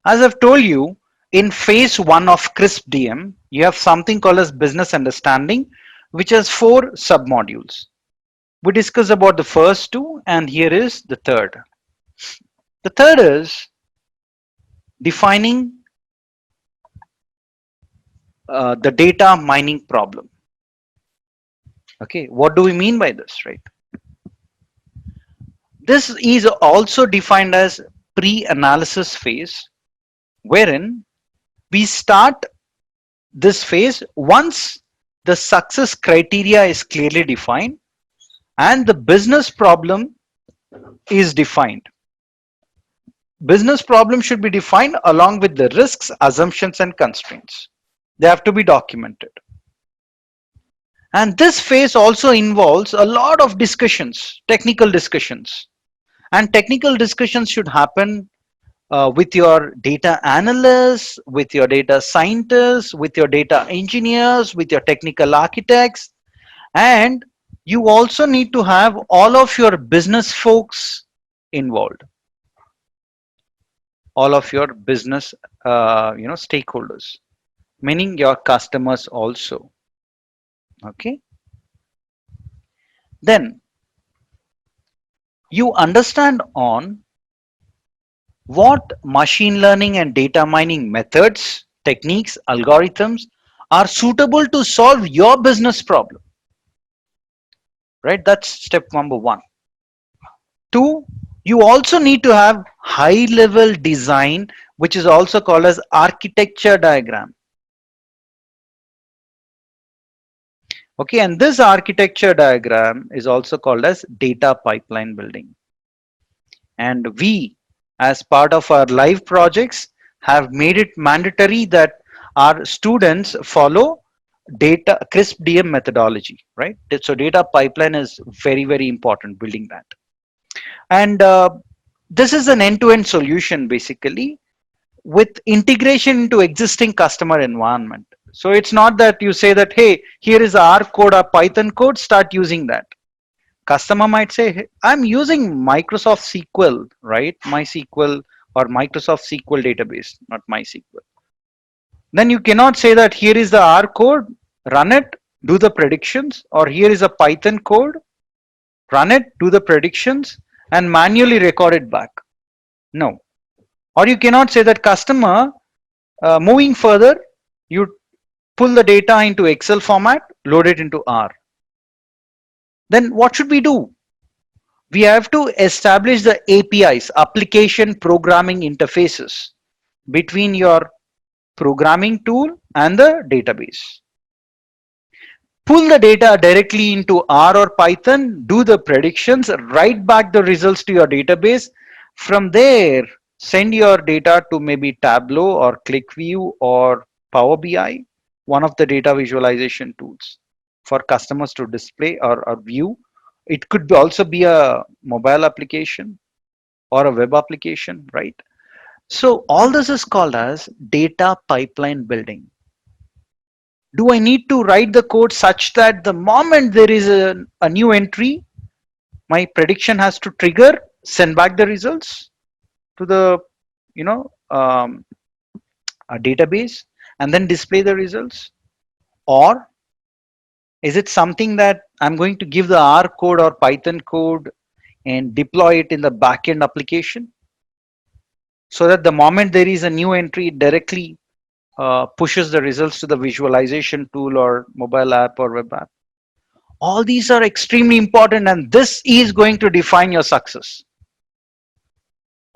As I've told you, in phase 1 of CRISP DM, you have something called as business understanding, which has 4 submodules. We discussed about the first 2, and here is the third. The third is defining the data mining problem. Okay, what do we mean by this, right? This is also defined as pre-analysis phase, wherein we start this phase once the success criteria is clearly defined and the business problem is defined. Business problem should be defined along with the risks, assumptions, and constraints. They have to be documented. And this phase also involves a lot of discussions, technical discussions. And technical discussions should happen with your data analysts, with your data scientists, with your data engineers, with your technical architects. And you also need to have all of your business folks involved. All of your business stakeholders, meaning your customers also. Okay. Then you understand on what machine learning and data mining methods, techniques, algorithms are suitable to solve your business problem. Right? That's step number 1. 2, you also need to have high level design, which is also called as architecture diagram. Okay, and this architecture diagram is also called as data pipeline building. And we, as part of our live projects, have made it mandatory that our students follow data CRISP DM methodology, right? So data pipeline is very, very important, building that. And this is an end-to-end solution basically with integration into existing customer environment. So it's not that you say that, hey, here is R code or Python code, start using that. Customer might say, hey, I'm using Microsoft SQL, right? MySQL or Microsoft SQL database, not MySQL. Then you cannot say that here is the R code, run it, do the predictions, or here is a Python code, run it, do the predictions, and manually record it back. No. Or you cannot say that customer, moving further, you pull the data into Excel format, load it into R. Then what should we do? We have to establish the APIs, application programming interfaces, between your programming tool and the database. Pull the data directly into R or Python, do the predictions, write back the results to your database. From there, send your data to maybe Tableau or ClickView or Power BI, one of the data visualization tools for customers to display or view. It could also be a mobile application or a web application, right? So all this is called as data pipeline building. Do I need to write the code such that the moment there is a new entry, my prediction has to trigger, send back the results to the a database and then display the results? Or is it something that I'm going to give the R code or Python code and deploy it in the backend application so that the moment there is a new entry, it directly pushes the results to the visualization tool or mobile app or web app? All these are extremely important, and this is going to define your success.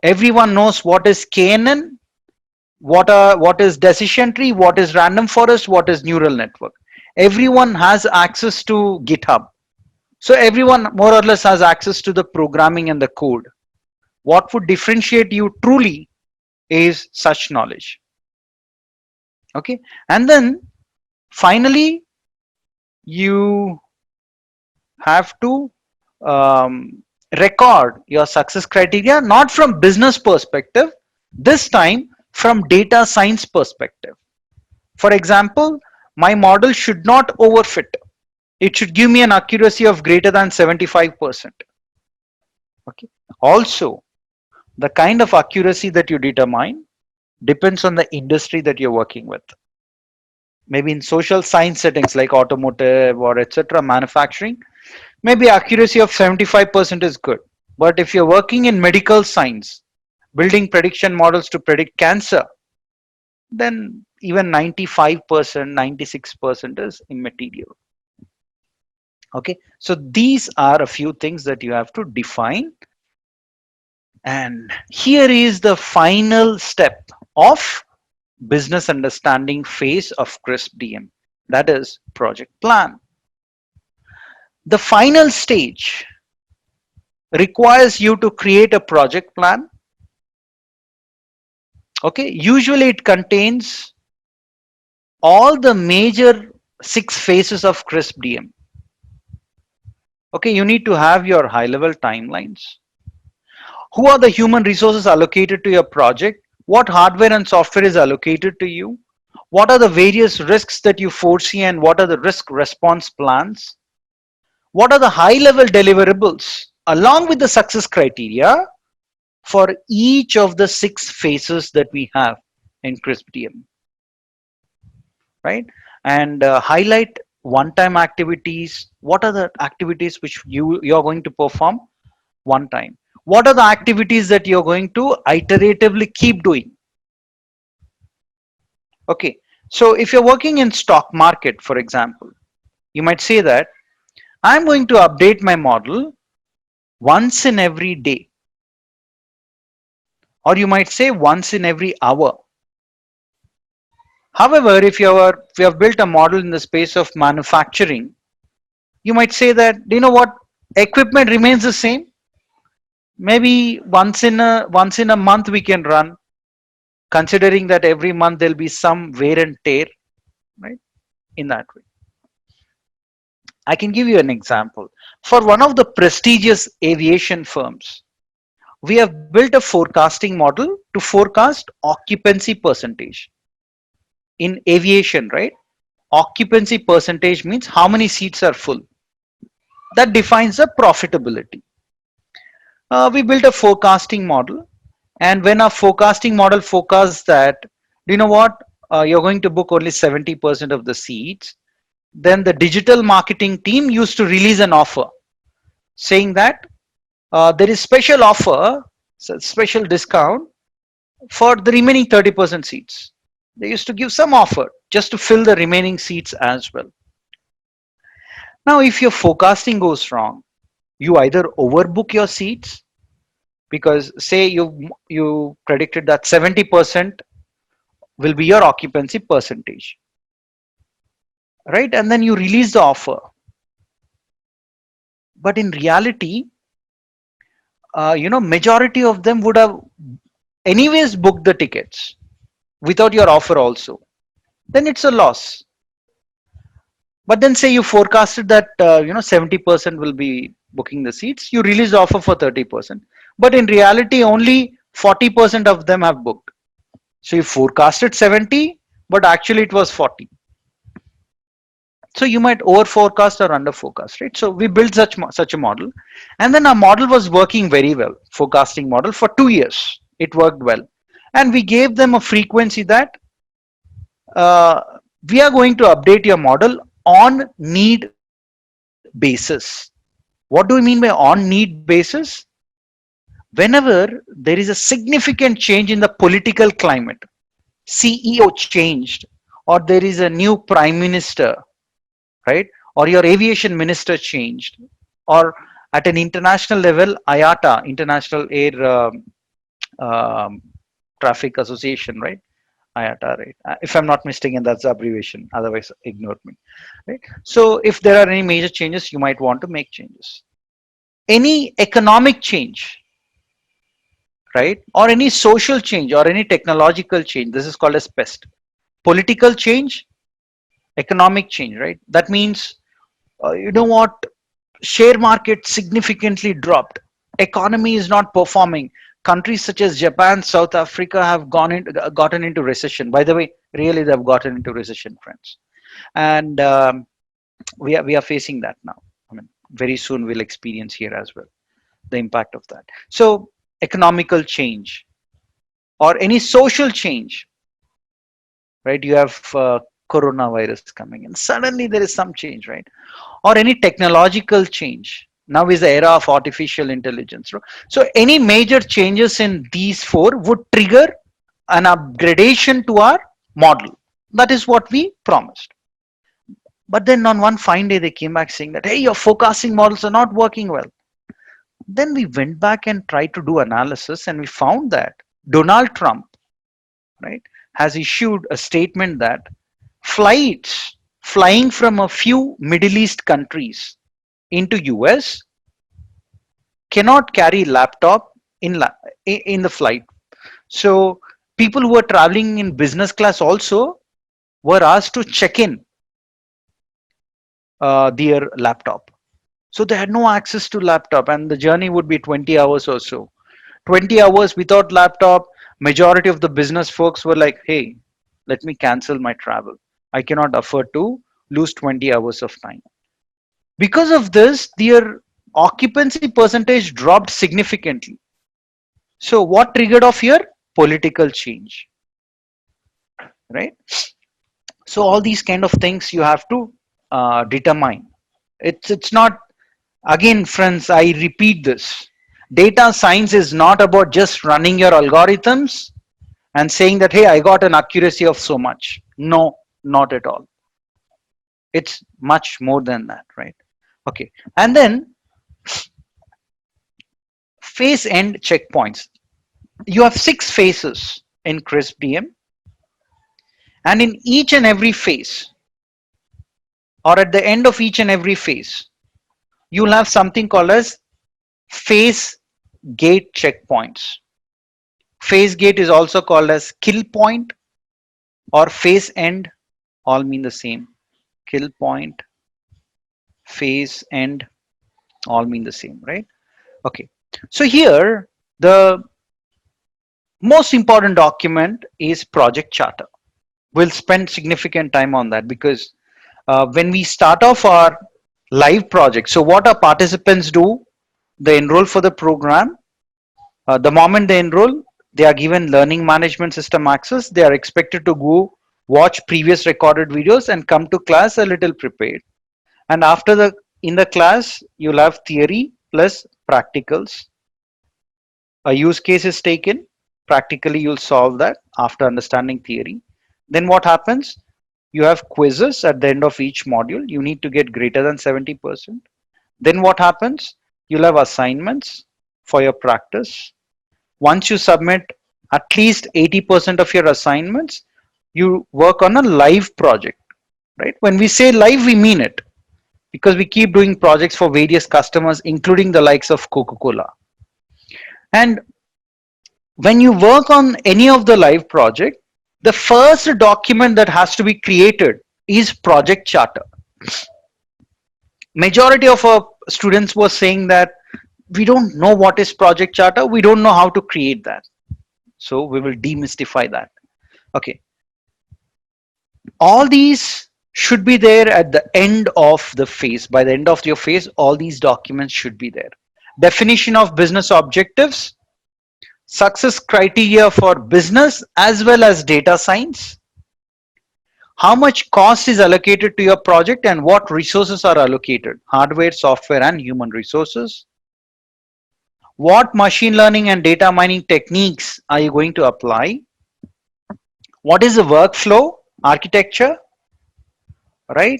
Everyone knows what is KNN, what is decision tree, what is random forest, what is neural network. Everyone has access to GitHub. So everyone more or less has access to the programming and the code. What would differentiate you truly is such knowledge. Okay, and then finally you have to record your success criteria, not from business perspective, this time from data science perspective. For example, my model should not overfit. It should give me an accuracy of greater than 75%. Okay. Also, the kind of accuracy that you determine depends on the industry that you're working with. Maybe in social science settings like automotive or etc. manufacturing, maybe accuracy of 75% is good. But if you're working in medical science, building prediction models to predict cancer, then even 95%, 96% is immaterial. Okay, so these are a few things that you have to define. And here is the final step of business understanding phase of CRISP DM, that is project plan. The final stage requires you to create a project plan. Okay, usually it contains all the major 6 phases of CRISP DM. Okay, you need to have your high level timelines. Who are the human resources allocated to your project? What hardware and software is allocated to you? What are the various risks that you foresee and what are the risk response plans? What are the high level deliverables along with the success criteria for each of the 6 phases that we have in CRISP DM, right? And highlight one-time activities. What are the activities which you're going to perform one time? What are the activities that you're going to iteratively keep doing? Okay, so if you're working in stock market, for example, you might say that I'm going to update my model once in every day, or you might say once in every hour. However, if you have built a model in the space of manufacturing, you might say that, you know what, equipment remains the same. Maybe once in a month we can run, considering that every month there'll be some wear and tear, right? In that way, I can give you an example. For one of the prestigious aviation firms, we have built a forecasting model to forecast occupancy percentage. In aviation, right? Occupancy percentage means how many seats are full. That defines the profitability. We built a forecasting model, and when our forecasting model forecasts that, do you know what, you're going to book only 70% of the seats, then the digital marketing team used to release an offer saying that there is special offer, so special discount for the remaining 30% seats. They used to give some offer just to fill the remaining seats as well. Now, if your forecasting goes wrong, you either overbook your seats, because say you predicted that 70% will be your occupancy percentage, right? And then you release the offer. But in reality, majority of them would have anyways booked the tickets without your offer also. Then it's a loss. But then say you forecasted that 70% will be booking the seats, you release the offer for 30%, but in reality only 40% of them have booked. So you forecasted 70, but actually it was 40. So you might over forecast or under forecast, right? So we built such a model, and then our model was working very well. Forecasting model for 2 years, it worked well, and we gave them a frequency that uh, we are going to update your model on need basis. What do we mean by on need basis? Whenever there is a significant change in the political climate, CEO changed, or there is a new prime minister, right? Or your aviation minister changed, or at an international level, IATA, International Air um, Traffic Association, right? IATA, right? If I'm not mistaken, that's the abbreviation. Otherwise, ignore me, right? So if there are any major changes, you might want to make changes. Any economic change, right? Or any social change or any technological change. This is called as PEST. Political change, economic change, right? That means, you know what, share market significantly dropped. Economy is not performing. Countries such as Japan, South Africa have gotten into recession. By the way, really they've gotten into recession, friends. And we are facing that now. I mean, very soon we'll experience here as well the impact of that. So economical change, or any social change, right? You have coronavirus coming in. Suddenly there is some change, right? Or any technological change. Now is the era of artificial intelligence. Right? So any major changes in these four would trigger an upgradation to our model. That is what we promised. But then on one fine day, they came back saying that, hey, your forecasting models are not working well. Then we went back and tried to do analysis, and we found that Donald Trump, right, has issued a statement that flights flying from a few Middle East countries into US cannot carry laptop in the flight. So people who are traveling in business class also were asked to check in their laptop. So they had no access to laptop, and the journey would be 20 hours or so. 20 hours without laptop. Majority of the business folks were like, hey, let me cancel my travel. I cannot afford to lose 20 hours of time. Because of this, their occupancy percentage dropped significantly. So what triggered off here? Political change, right? So all these kind of things you have to determine. It's not, again friends, I repeat this. Data science is not about just running your algorithms and saying that, hey, I got an accuracy of so much. No, not at all. It's much more than that, right? Okay. And then phase end checkpoints. You have 6 phases in CRISP-DM, and in each and every phase, or at the end of each and every phase, you'll have something called as phase gate checkpoints. Phase gate is also called as kill point or phase end, all mean the same. Kill point, phase end, all mean the same, right? Okay. So here, the most important document is project charter. We'll spend significant time on that because when we start off our live project, so what our participants do, they enroll for the program. The moment they enroll, they are given learning management system access. They are expected to go watch previous recorded videos and come to class a little prepared. And after in the class, you'll have theory plus practicals. A use case is taken. Practically, you'll solve that after understanding theory. Then what happens? You have quizzes at the end of each module. You need to get greater than 70%. Then what happens? You'll have assignments for your practice. Once you submit at least 80% of your assignments, you work on a live project, right? When we say live, we mean it because we keep doing projects for various customers, including the likes of Coca-Cola. And when you work on any of the live project, the first document that has to be created is project charter. Majority of our students were saying that we don't know what is project charter. We don't know how to create that. So we will demystify that. Okay. All these should be there at the end of the phase. By the end of your phase, all these documents should be there. Definition of business objectives, success criteria for business as well as data science, how much cost is allocated to your project and what resources are allocated, hardware, software, and human resources. What machine learning and data mining techniques are you going to apply? What is the workflow, architecture, right?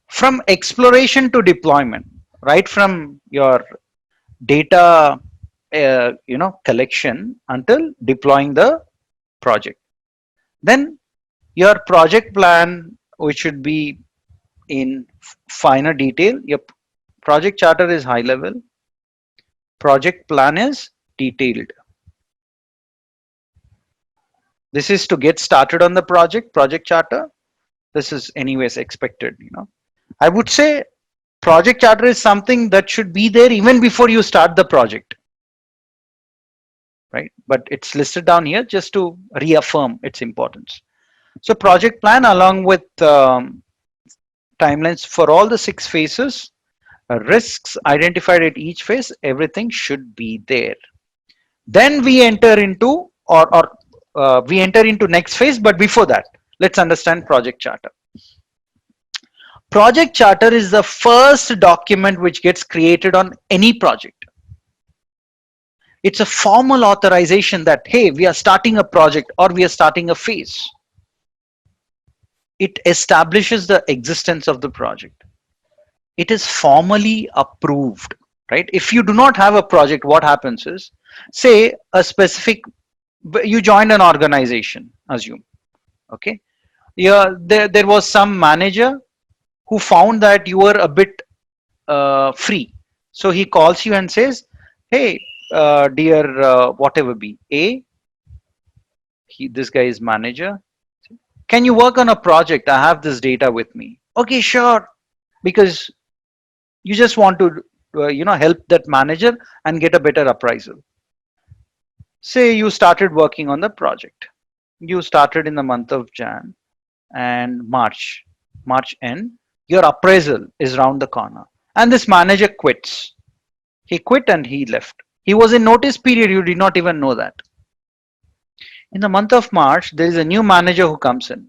From exploration to deployment, right from your data collection until deploying the project. Then your project plan, which should be in finer detail. Your project charter is high level. Project plan is detailed. This is to get started on the project charter. This is anyways expected, I would say project charter is something that should be there even before you start the project, right? But it's listed down here just to reaffirm its importance. So project plan along with timelines for all the 6 phases, risks identified at each phase, everything should be there. Then we enter into, or we enter into next phase, but before that, let's understand project charter. Project charter is the first document which gets created on any project. It's a formal authorization that, hey, we are starting a project or we are starting a phase. It establishes the existence of the project. It is formally approved, right? If you do not have a project, what happens is, say a specific, you joined an organization, assume, okay? Yeah, there was some manager who found that you were a bit free. So he calls you and says, hey, dear, whatever be, this guy is manager. Can you work on a project? I have this data with me. Okay, sure. Because you just want to, help that manager and get a better appraisal. Say you started working on the project. You started in the month of Jan and March end. Your appraisal is round the corner. And this manager quits. He quit and he left. He was in notice period. You did not even know that. In the month of March, there is a new manager who comes in.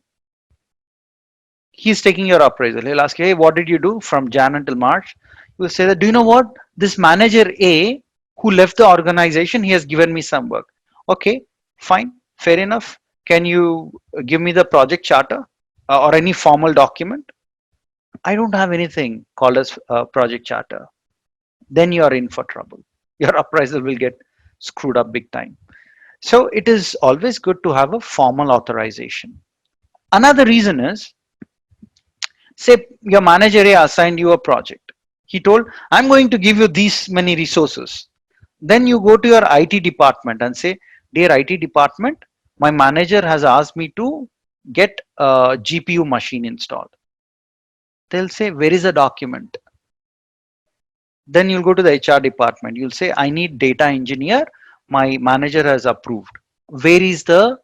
He's taking your appraisal. He'll ask you, hey, what did you do from Jan until March? You will say that, do you know what? This manager A who left the organization, he has given me some work. Okay, fine, fair enough. Can you give me the project charter or any formal document? I don't have anything called as project charter. Then you are in for trouble. Your appraisal will get screwed up big time. So it is always good to have a formal authorization. Another reason is, say your manager A assigned you a project. He told, I'm going to give you these many resources. Then you go to your IT department and say, dear IT department, my manager has asked me to get a GPU machine installed. They'll say, where is the document? Then you'll go to the HR department. You'll say, I need data engineer. My manager has approved. Where is the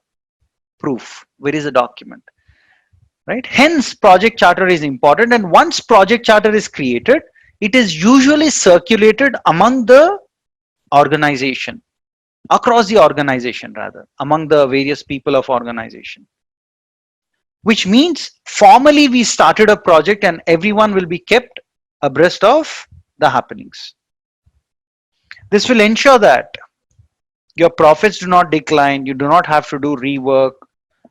proof? Where is the document? Right? Hence, project charter is important. And once project charter is created, it is usually circulated among the organization, across the organization rather, among the various people of organization. Which means formally we started a project and everyone will be kept abreast of the happenings. This will ensure that your profits do not decline, you do not have to do rework,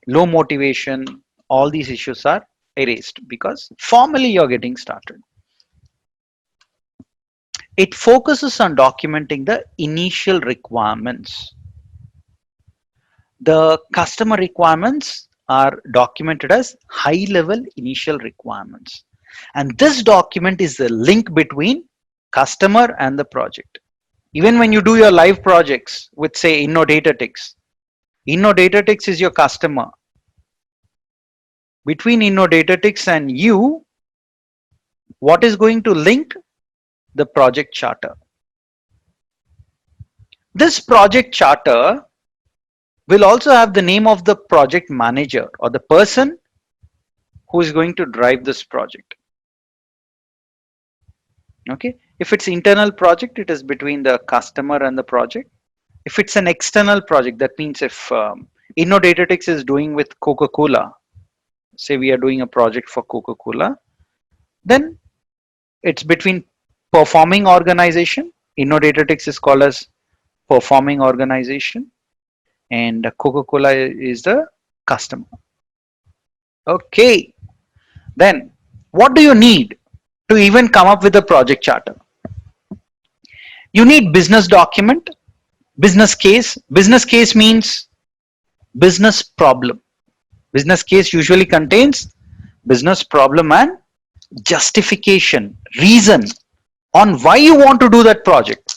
low motivation, all these issues are erased because formally you're getting started. It focuses on documenting the initial requirements. The customer requirements are documented as high-level initial requirements. And this document is the link between customer and the project. Even when you do your live projects with, say, INNODATATICS, INNODATATICS is your customer. Between INNODATATICS and you, what is going to link? The project charter. This project charter will also have the name of the project manager or the person who is going to drive this project. Okay, if it's internal project, it is between the customer and the project. If it's an external project, that means if INNODATATICS is doing with Coca-Cola, say we are doing a project for Coca-Cola, then it's between performing organization. INNODATATICS is called as performing organization and Coca-Cola is the customer. Okay, then what do you need to even come up with a project charter? You need business document, business case. Business case means business problem. Business case usually contains business problem and justification, reason on why you want to do that project.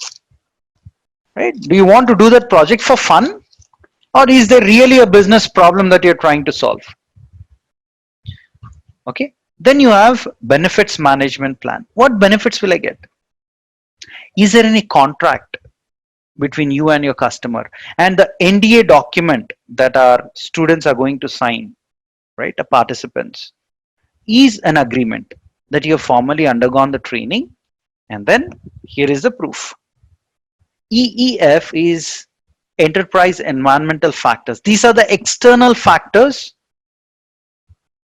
Right? Do you want to do that project for fun? Or is there really a business problem that you're trying to solve? Okay. Then you have benefits management plan. What benefits will I get? Is there any contract between you and your customer? And the NDA document that our students are going to sign, right? The participants is an agreement that you have formally undergone the training. And then here is the proof. EEF is enterprise environmental factors. These are the external factors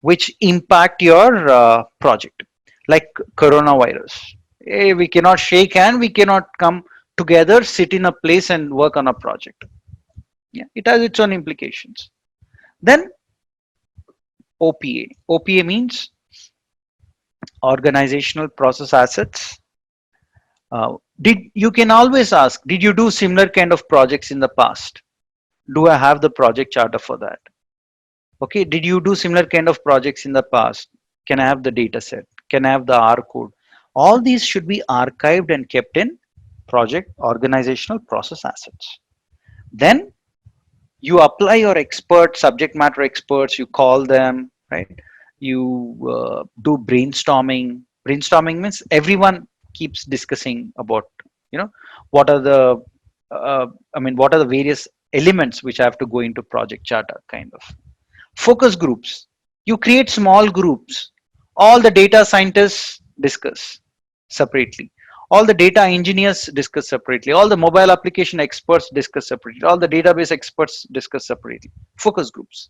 which impact your project, like coronavirus. We cannot shake hand, we cannot come together, sit in a place and work on a project. Yeah, it has its own implications. Then OPA. OPA means organizational process assets. Did you can always ask, did you do similar kind of projects in the past? Do I have the project charter for that? Okay, did you do similar kind of projects in the past? Can I have the data set? Can I have the R code? All these should be archived and kept in project organizational process assets. Then you apply your expert, subject matter experts, you call them, right? You do brainstorming. Brainstorming means everyone keeps discussing about, you know, what are the, what are the various elements which have to go into project charter kind of. Focus groups. You create small groups. All the data scientists discuss separately. All the data engineers discuss separately. All the mobile application experts discuss separately. All the database experts discuss separately. Focus groups.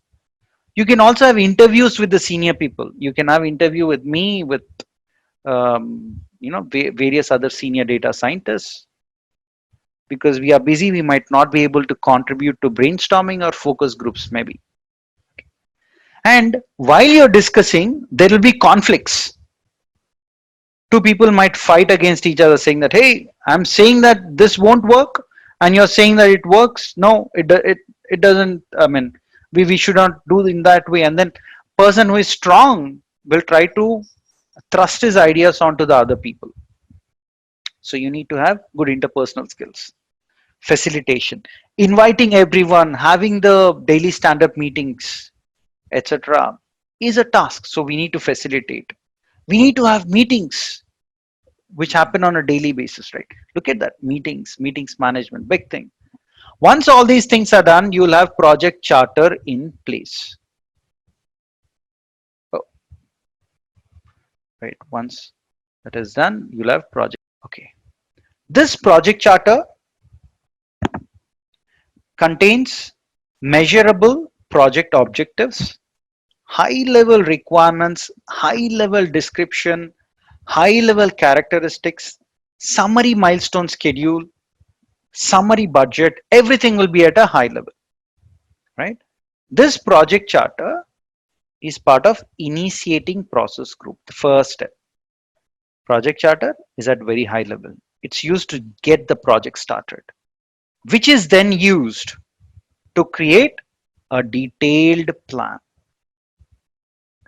You can also have interviews with the senior people. You can have interview with me, with various other senior data scientists. Because we are busy, we might not be able to contribute to brainstorming or focus groups maybe. And while you're discussing, there will be conflicts. Two people might fight against each other saying that, hey, I'm saying that this won't work and you're saying that it works. No, it doesn't. We should not do in that way. And then person who is strong will try to thrust his ideas onto the other people. So you need to have good interpersonal skills. Facilitation, inviting everyone, having the daily stand-up meetings, etc. is a task. So we need to facilitate. We need to have meetings which happen on a daily basis, right? Look at that, meetings management, big thing. Once all these things are done, you will have project charter in place. Oh, right, once that is done, you'll have project. Okay, this project charter contains measurable project objectives, high level requirements, high level description, high level characteristics, summary milestone schedule, summary budget, everything will be at a high level, right? This project charter is part of initiating process group. The first step, project charter is at very high level. It's used to get the project started, which is then used to create a detailed plan,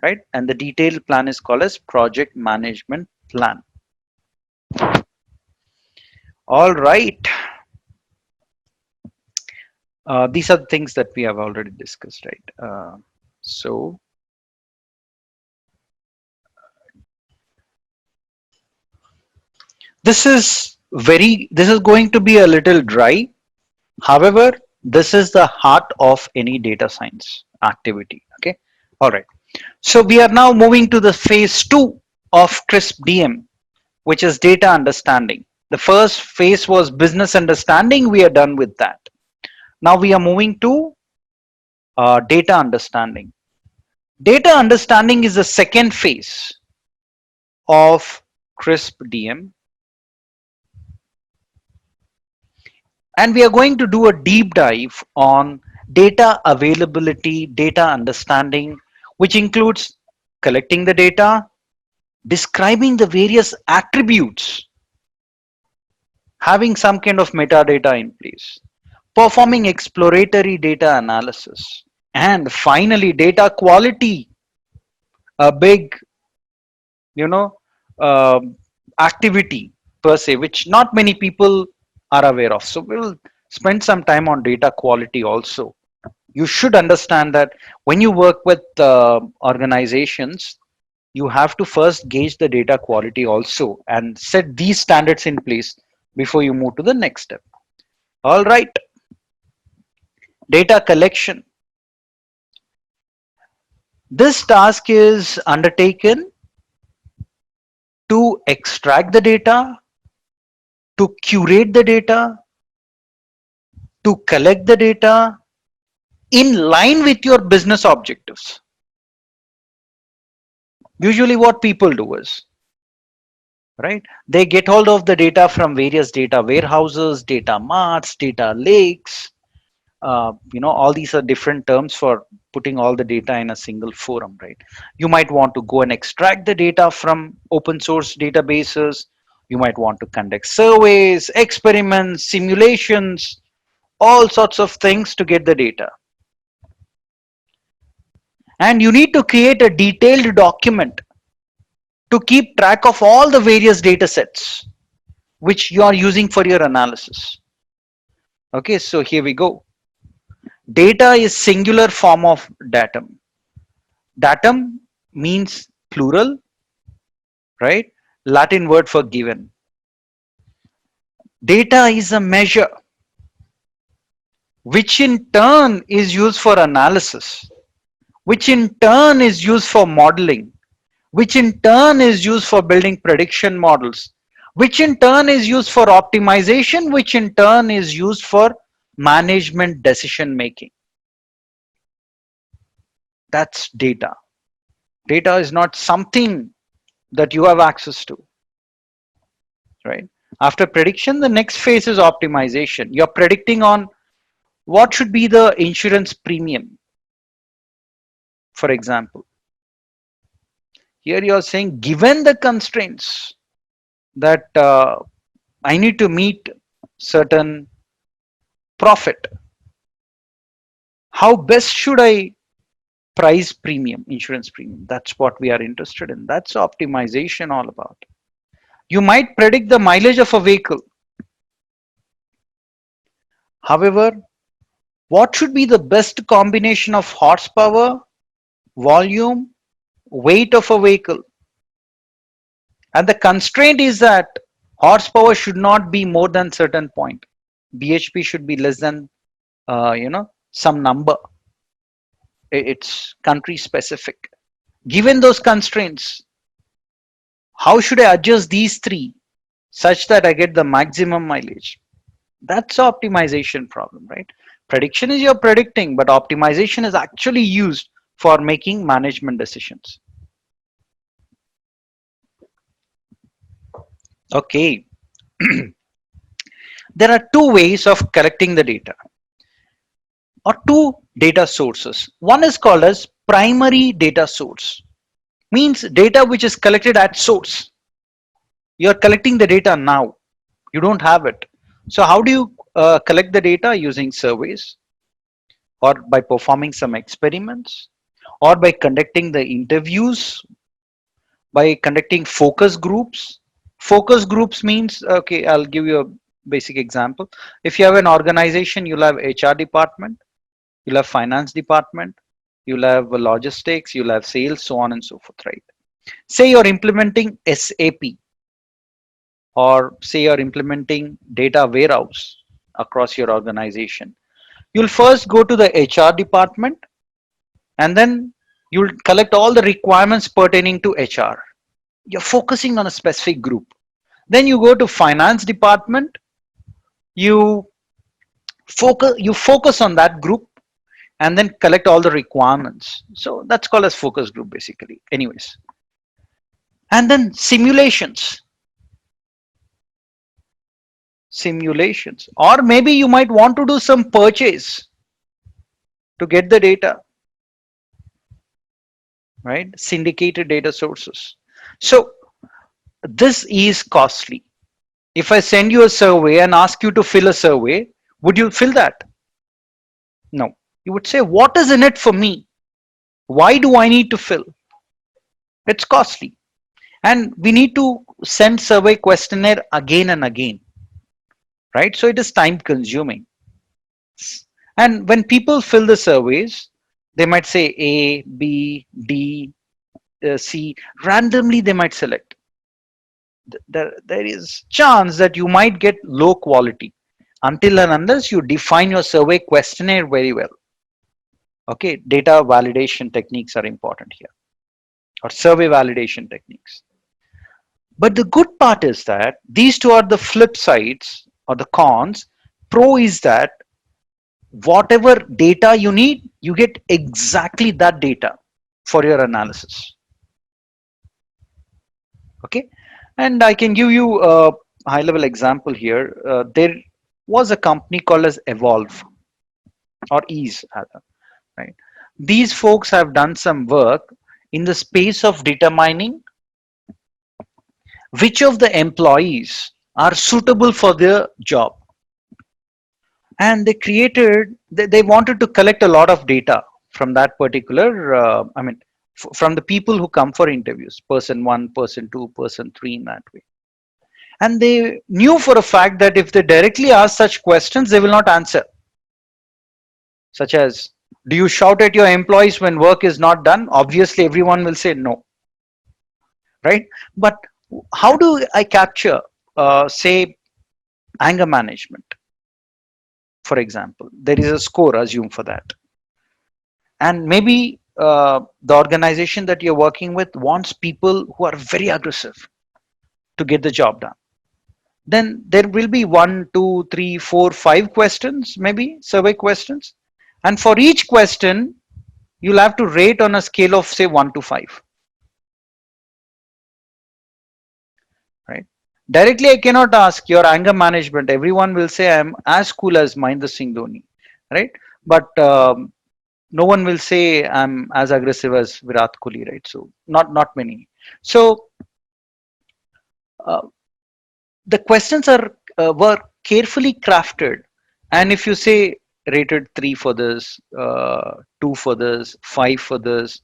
right? And the detailed plan is called as project management plan. All right. These are the things that we have already discussed, right? So this is going to be a little dry. However, this is the heart of any data science activity. Okay. All right. So we are now moving to the phase 2 of CRISP DM, which is data understanding. The first phase was business understanding. We are done with that. Now we are moving to data understanding. Data understanding is the second phase of CRISP DM. And we are going to do a deep dive on data availability, data understanding, which includes collecting the data, describing the various attributes, having some kind of metadata in place, performing exploratory data analysis, and finally data quality, a big uh, activity per se, which not many people are aware of. So we'll spend some time on data quality also. You should understand that when you work with organizations, you have to first gauge the data quality also and set these standards in place before you move to the next step. All right. Data collection. This task is undertaken to extract the data, to curate the data, to collect the data in line with your business objectives. Usually what people do is, right, they get hold of the data from various data warehouses, data marts, data lakes. All these are different terms for putting all the data in a single forum, right? You might want to go and extract the data from open source databases. You might want to conduct surveys, experiments, simulations, all sorts of things to get the data. And you need to create a detailed document to keep track of all the various data sets which you are using for your analysis. Okay, so here we go. Data is singular form of datum. Datum means plural, right? Latin word for given. Data is a measure which in turn is used for analysis, which in turn is used for modeling, which in turn is used for building prediction models, which in turn is used for optimization, which in turn is used for management decision making. That's data. Data is not something that you have access to, right? After prediction, the next phase is optimization. You're predicting on what should be the insurance premium, for example. Here you're saying, given the constraints that I need to meet certain profit, how best should I price premium, insurance premium? That's what we are interested in. That's optimization all about. You might predict the mileage of a vehicle. However, what should be the best combination of horsepower, volume, weight of a vehicle? And the constraint is that horsepower should not be more than certain point. BHP should be less than some number. It's country specific. Given those constraints, how should I adjust these three such that I get the maximum mileage? That's optimization problem, right? Prediction is you're predicting, but optimization is actually used for making management decisions. Okay. There are two ways of collecting the data, or two data sources. One is called as primary data source, means data which is collected at source. You're collecting the data now, you don't have it. So how do you collect the data? Using surveys, or by performing some experiments, or by conducting the interviews, by conducting focus groups. Focus groups means, okay, I'll give you a basic example. If you have an organization, you'll have HR department, you'll have finance department, you'll have logistics, you'll have sales, so on and so forth, right? Say you're implementing SAP, or say you're implementing data warehouse across your organization. You'll first go to the HR department, and then you'll collect all the requirements pertaining to HR. You're focusing on a specific group. Then you go to finance department, you focus on that group, and then collect all the requirements. So that's called as focus group basically. Anyways, and then simulations, or maybe you might want to do some purchase to get the data, right? Syndicated data sources. So this is costly. If I send you a survey and ask you to fill a survey, would you fill that? No. You would say, what is in it for me? Why do I need to fill? It's costly. And we need to send survey questionnaire again and again, right? So it is time consuming. And when people fill the surveys, they might say A, B, D, C, randomly they might select. There is chance that you might get low quality until and unless you define your survey questionnaire very well. Okay, data validation techniques are important here, or survey validation techniques. But the good part is that these two are the flip sides or the cons. Pro is that whatever data you need, you get exactly that data for your analysis. Okay, and I can give you a high level example here. There was a company called as Evolve or Ease, rather, right? These folks have done some work in the space of determining which of the employees are suitable for their job, and they wanted to collect a lot of data from that particular from the people who come for interviews, person 1, person 2, person 3, in that way. And they knew for a fact that if they directly ask such questions, they will not answer, such as, do you shout at your employees when work is not done? Obviously everyone will say no, right? But how do I capture say anger management? For example, there is a score assumed for that, and maybe the organization that you're working with wants people who are very aggressive to get the job done. Then there will be 1, 2, 3, 4, 5 questions, maybe survey questions, and for each question you'll have to rate on a scale of say 1 to 5, right? Directly I cannot ask your anger management. Everyone will say I'm as cool as Mahendra Singh Dhoni, right? But no one will say I'm as aggressive as Virat Kohli, right? So not many. So uh, the questions are were carefully crafted, and if you say rated 3 for this, 2 for this, 5 for this,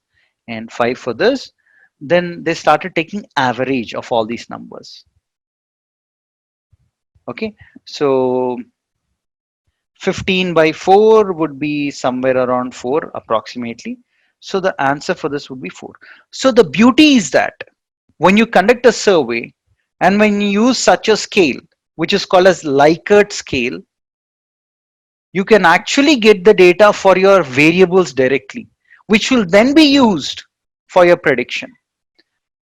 and 5 for this, then they started taking average of all these numbers. Okay, so 15 by 4 would be somewhere around 4 approximately. So the answer for this would be 4. So the beauty is that when you conduct a survey and when you use such a scale, which is called as Likert scale, you can actually get the data for your variables directly, which will then be used for your prediction.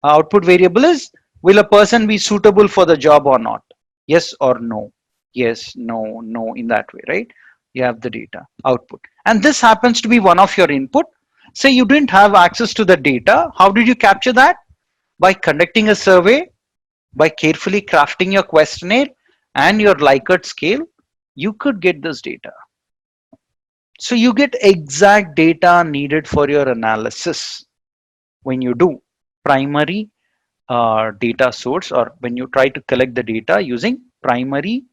Output variable is, will a person be suitable for the job or not? Yes or no? Yes, no, no, in that way, right? You have the data output. And this happens to be one of your input. Say you didn't have access to the data. How did you capture that? By conducting a survey, by carefully crafting your questionnaire and your Likert scale, you could get this data. So you get exact data needed for your analysis when you do primary data source, or when you try to collect the data using primary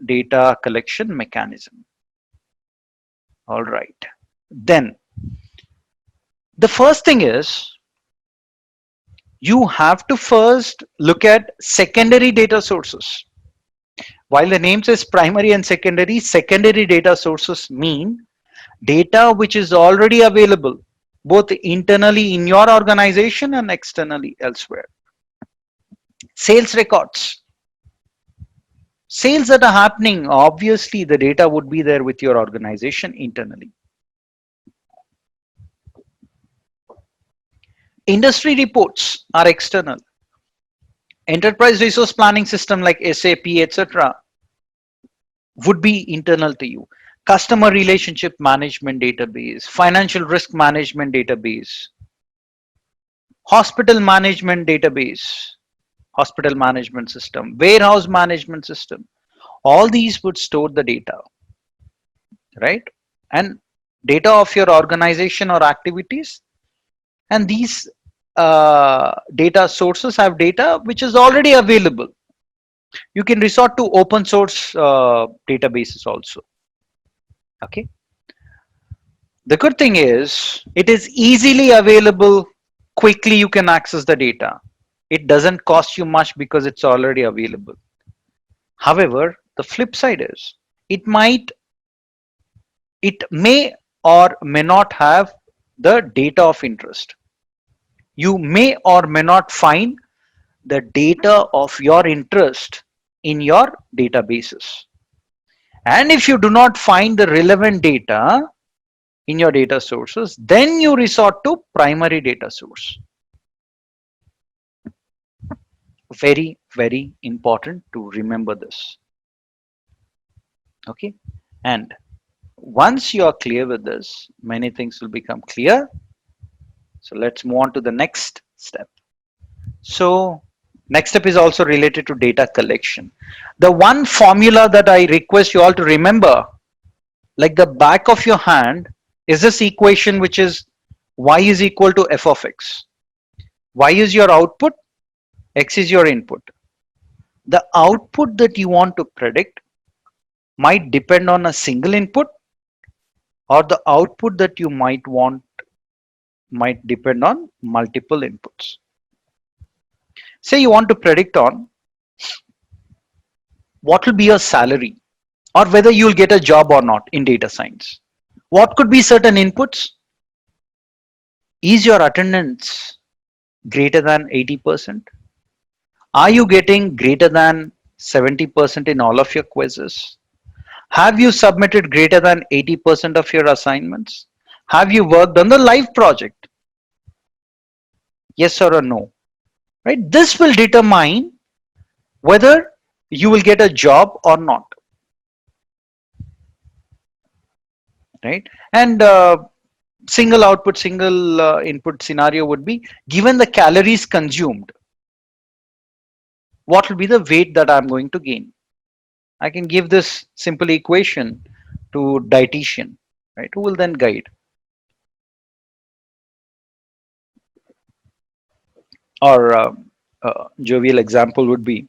data collection mechanism. All right. Then the first thing is you have to first look at secondary data sources. While the name says primary and secondary data sources mean data which is already available both internally in your organization and externally elsewhere. Sales records. Sales that are happening, obviously the data would be there with your organization internally. Industry reports are external. Enterprise resource planning system like SAP, etc., would be internal to you. Customer relationship management database, financial risk management database, hospital management database, hospital management system, warehouse management system. All these would store the data, right? And data of your organization or activities. And these data sources have data which is already available. You can resort to open source databases also. Okay. The good thing is it is easily available. Quickly you can access the data. It doesn't cost you much because it's already available. However, the flip side is it may or may not have the data of interest. You may or may not find the data of your interest in your databases. And if you do not find the relevant data in your data sources, then you resort to primary data source. Very, very important to remember this. Okay. And Once you are clear with this, many things will become clear. So let's move on to the next step. So next step is also related to data collection. The one formula that I request you all to remember, like the back of your hand, is this equation, which is y is equal to f of x. Y is your output, x is your input. The output that you want to predict might depend on a single input, or the output that you might want might depend on multiple inputs. Say you want to predict on what will be your salary, or whether you'll get a job or not in data science. What could be certain inputs? Is your attendance greater than 80%? Are you getting greater than 70% in all of your quizzes? Have you submitted greater than 80% of your assignments? Have you worked on the live project? Yes or a no? Right? This will determine whether you will get a job or not. Right? And single output, single input scenario would be, given the calories consumed, what will be the weight that I'm going to gain? I can give this simple equation to dietitian, right? Who will then guide. Or jovial example would be,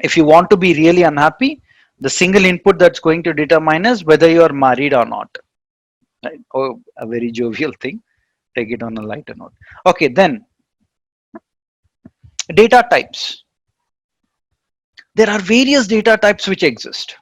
if you want to be really unhappy, the single input that's going to determine is whether you are married or not. Right? Oh, a very jovial thing. Take it on a lighter note. Okay, then data types. There are various data types which exist.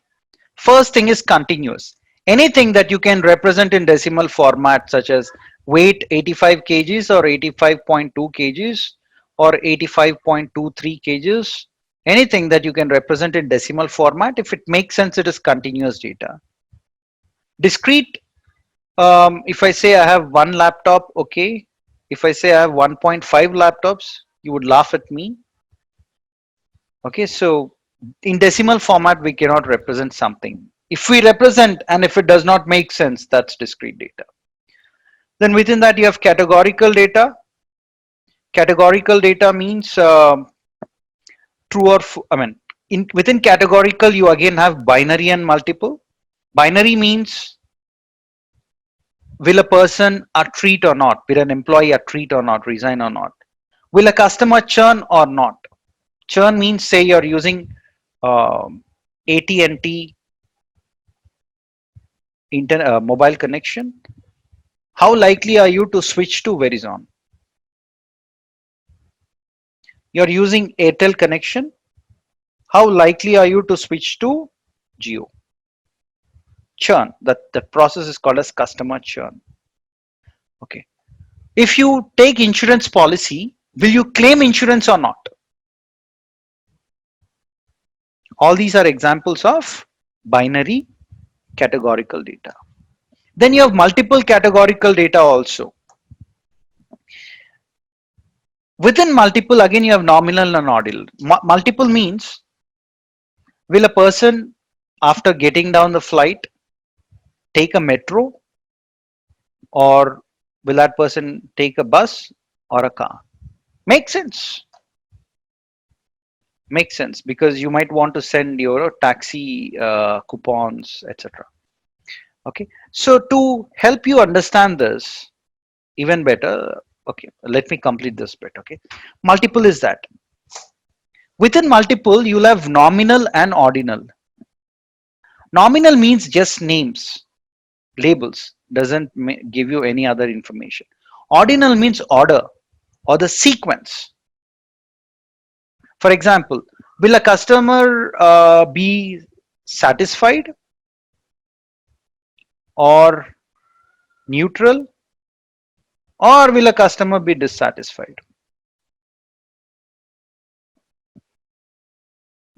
First thing is continuous. Anything that you can represent in decimal format, such as weight 85 kgs or 85.2 kgs or 85.23 kgs, anything that you can represent in decimal format, if it makes sense, it is continuous data. Discrete, if I say I have one laptop, okay. If I say I have 1.5 laptops, you would laugh at me. Okay, so in decimal format, we cannot represent something. If we represent and if it does not make sense, that's discrete data. Then within that, you have categorical data. Categorical data means true or, within categorical, you again have binary and multiple. Binary means, will a person a treat or not? Will an employee a treat or not? Resign or not? Will a customer churn or not? Churn means, say you're using AT&T mobile connection. How likely are you to switch to Verizon? You're using Airtel connection. How likely are you to switch to Jio? Churn. That process is called as customer churn. Okay. If you take insurance policy, will you claim insurance or not? All these are examples of binary categorical data. Then you have multiple categorical data also. Within multiple, again, you have nominal and ordinal. Multiple means, will a person, after getting down the flight, take a metro, or will that person take a bus or a car? Makes sense. Makes sense, because you might want to send your taxi coupons, etc. Okay, so to help you understand this even better, okay, let me complete this bit. Okay, multiple is that. Within multiple, you'll have nominal and ordinal. Nominal means just names, labels, doesn't give you any other information. Ordinal means order or the sequence. For example, will a customer be satisfied or neutral, or will a customer be dissatisfied?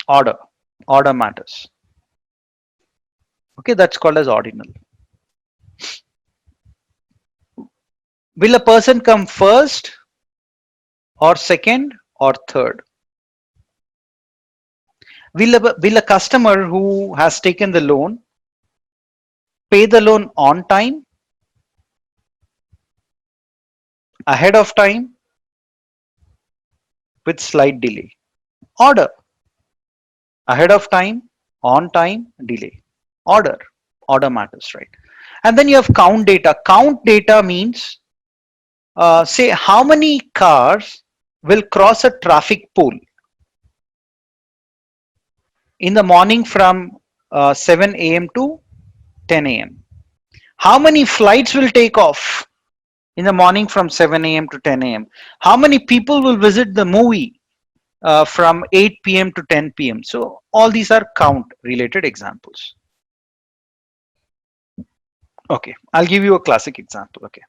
Order matters. Okay, that's called as ordinal. Will a person come first or second or third? Will a customer who has taken the loan pay the loan on time, ahead of time, with slight delay. Order, ahead of time, on time, delay. Order, order matters, right? And then you have count data. Count data means say how many cars will cross a traffic pole in the morning from 7 a.m. to 10 a.m. How many flights will take off in the morning from 7 a.m. to 10 a.m. How many people will visit the movie from 8 p.m. to 10 p.m. So all these are count related examples. Okay, I'll give you a classic example. Okay,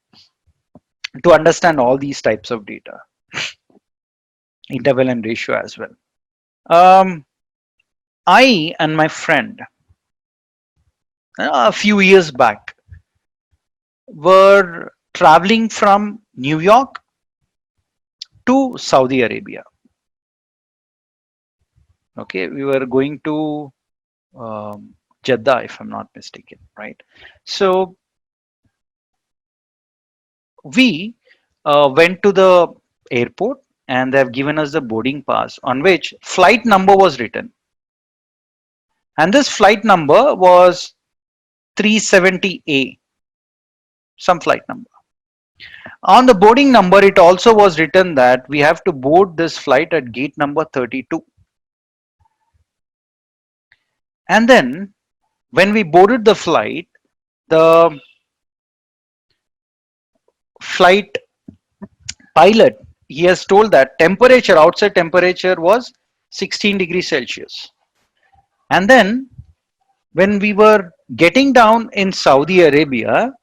to understand all these types of data, interval and ratio as well. I and my friend a few years back were traveling from New York to Saudi Arabia. Okay, we were going to Jeddah, if I'm not mistaken, right? So we went to the airport and they've given us the boarding pass on which flight number was written. And this flight number was 370A, some flight number. On the boarding number, it also was written that we have to board this flight at gate number 32. And then when we boarded the flight pilot, he has told that temperature, outside temperature was 16 degrees Celsius. And then when we were getting down in Saudi Arabia,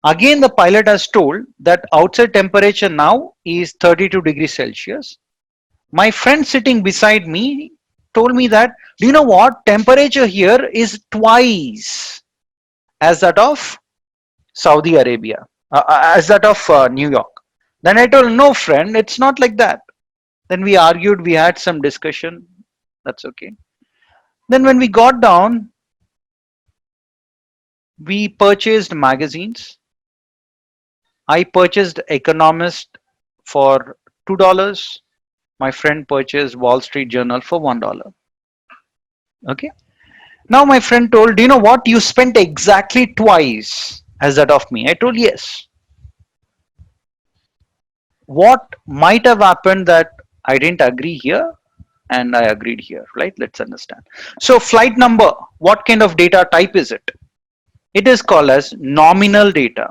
again the pilot has told that outside temperature now is 32 degrees Celsius. My friend sitting beside me told me that, do you know what, temperature here is twice as that of Saudi Arabia, as that of New York. Then I told, no friend, it's not like that. Then we argued, we had some discussion, that's okay. Then when we got down, we purchased magazines. I purchased Economist for $2. My friend purchased Wall Street Journal for $1. Okay. Now my friend told, do you know what, you spent exactly twice as that of me. I told yes. What might have happened that I didn't agree here and I agreed here, right? Let's understand. So flight number, what kind of data type is it? It is called as nominal data.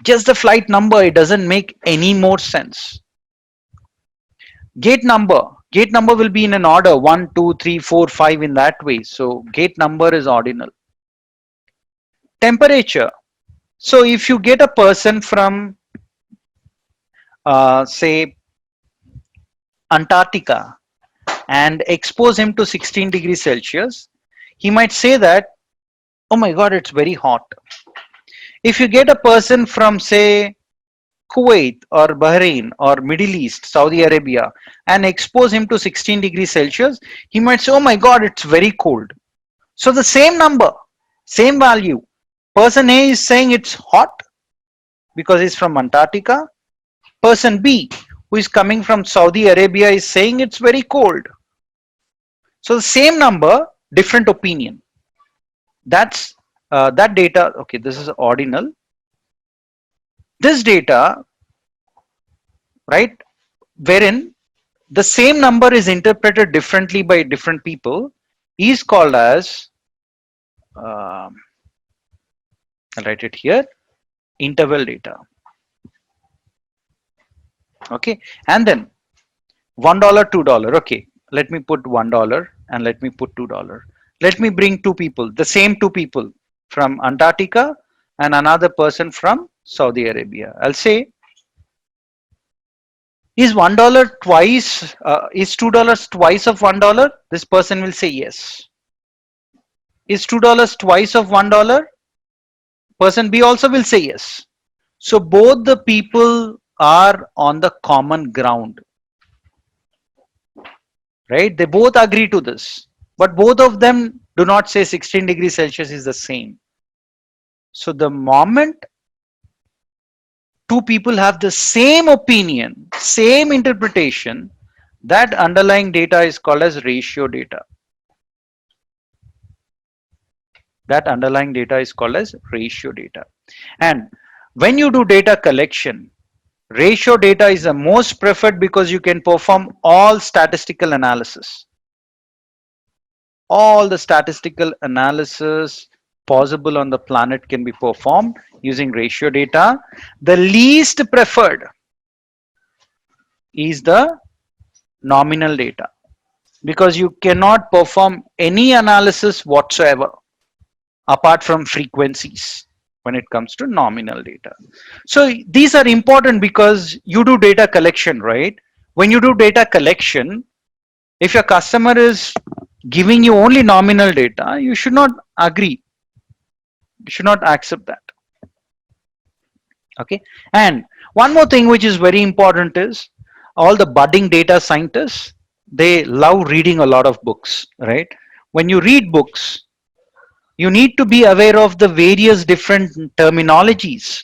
Just the flight number, it doesn't make any more sense. Gate number will be in an order 1, 2, 3, 4, 5 in that way. So gate number is ordinal. Temperature. So if you get a person from say Antarctica and expose him to 16 degrees Celsius, he might say that, oh my God, it's very hot. If you get a person from say Kuwait or Bahrain or Middle East, Saudi Arabia, and expose him to 16 degrees Celsius, he might say, oh my God, it's very cold. So the same number, same value, person A is saying it's hot because he's from Antarctica. Person B, who is coming from Saudi Arabia, is saying it's very cold. So the same number, different opinion. That's that data. Okay, this is ordinal. This data, right, wherein the same number is interpreted differently by different people, is called as, I'll write it here, interval data. Okay, and then $1, $2. Okay, let me put $1 and let me put $2. Let me bring two people, the same two people from Antarctica and another person from Saudi Arabia. I'll say, is $1 twice, is $2 twice of $1? This person will say yes. Is $2 twice of $1? Person B also will say yes. So both the people are on the common ground, right? They both agree to this, but both of them Do not say 16 degrees Celsius is the same. So the moment two people have the same opinion, same interpretation, that underlying data is called as ratio data. That underlying data is called as ratio data. And when you do data collection, ratio data is the most preferred because you can perform all statistical analysis. All the statistical analysis possible on the planet can be performed using ratio data. The least preferred is the nominal data because you cannot perform any analysis whatsoever apart from frequencies when it comes to nominal data. So these are important because you do data collection, right? When you do data collection, if your customer is giving you only nominal data, you should not agree. You should not accept that. Okay. And one more thing which is very important is all the budding data scientists, they love reading a lot of books, right? When you read books, you need to be aware of the various different terminologies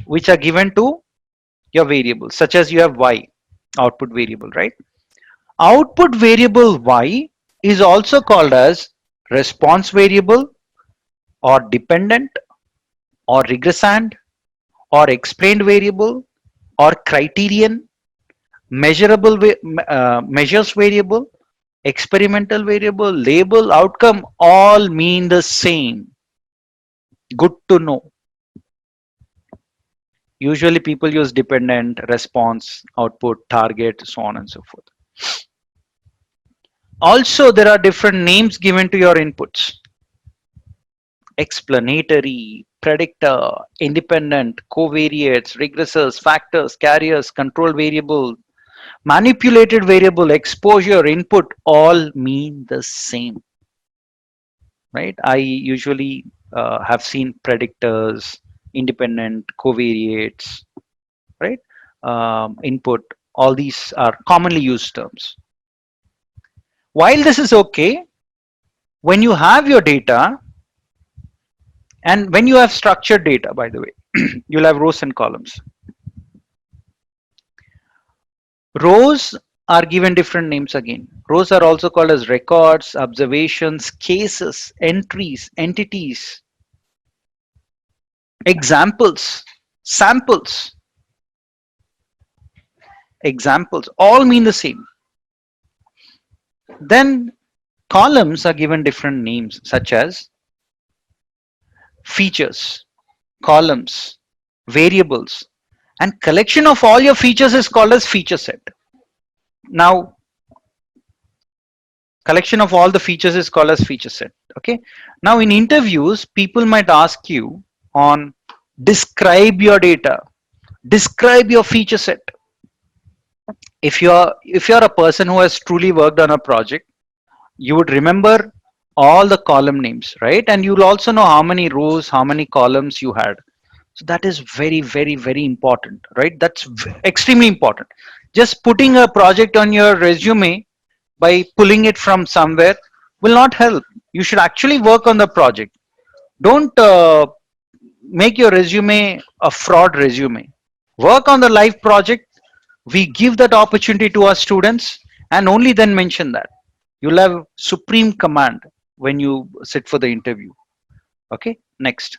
which are given to your variables, such as you have y, output variable, right? Output variable y is also called as response variable or dependent or regressand or explained variable or criterion, measurable measures variable, experimental variable, label, outcome, all mean the same. Good to know. Usually people use dependent, response, output, target, so on and so forth. Also, there are different names given to your inputs. Explanatory, predictor, independent, covariates, regressors, factors, carriers, control variable, manipulated variable, exposure, input, all mean the same. Right? I usually have seen predictors, independent, covariates, right? Input, all these are commonly used terms. While this is okay, when you have your data, and when you have structured data, by the way, you'll have rows and columns. Rows are given different names again. Rows are also called as records, observations, cases, entries, entities, examples, samples. Examples all mean the same. Then columns are given different names such as features, columns, variables, and collection of all your features is called as feature set. Now, collection of all the features is called as feature set. Okay. Now in interviews, people might ask you on describe your data, describe your feature set. If you're a person who has truly worked on a project, you would remember all the column names, right? And you'll also know how many rows, how many columns you had. So that is very, very, very important, right? That's extremely important. Just putting a project on your resume by pulling it from somewhere will not help. You should actually work on the project. Don't make your resume a fraud resume. Work on the live project. We give that opportunity to our students and only then mention that. You'll have supreme command when you sit for the interview. Okay, next.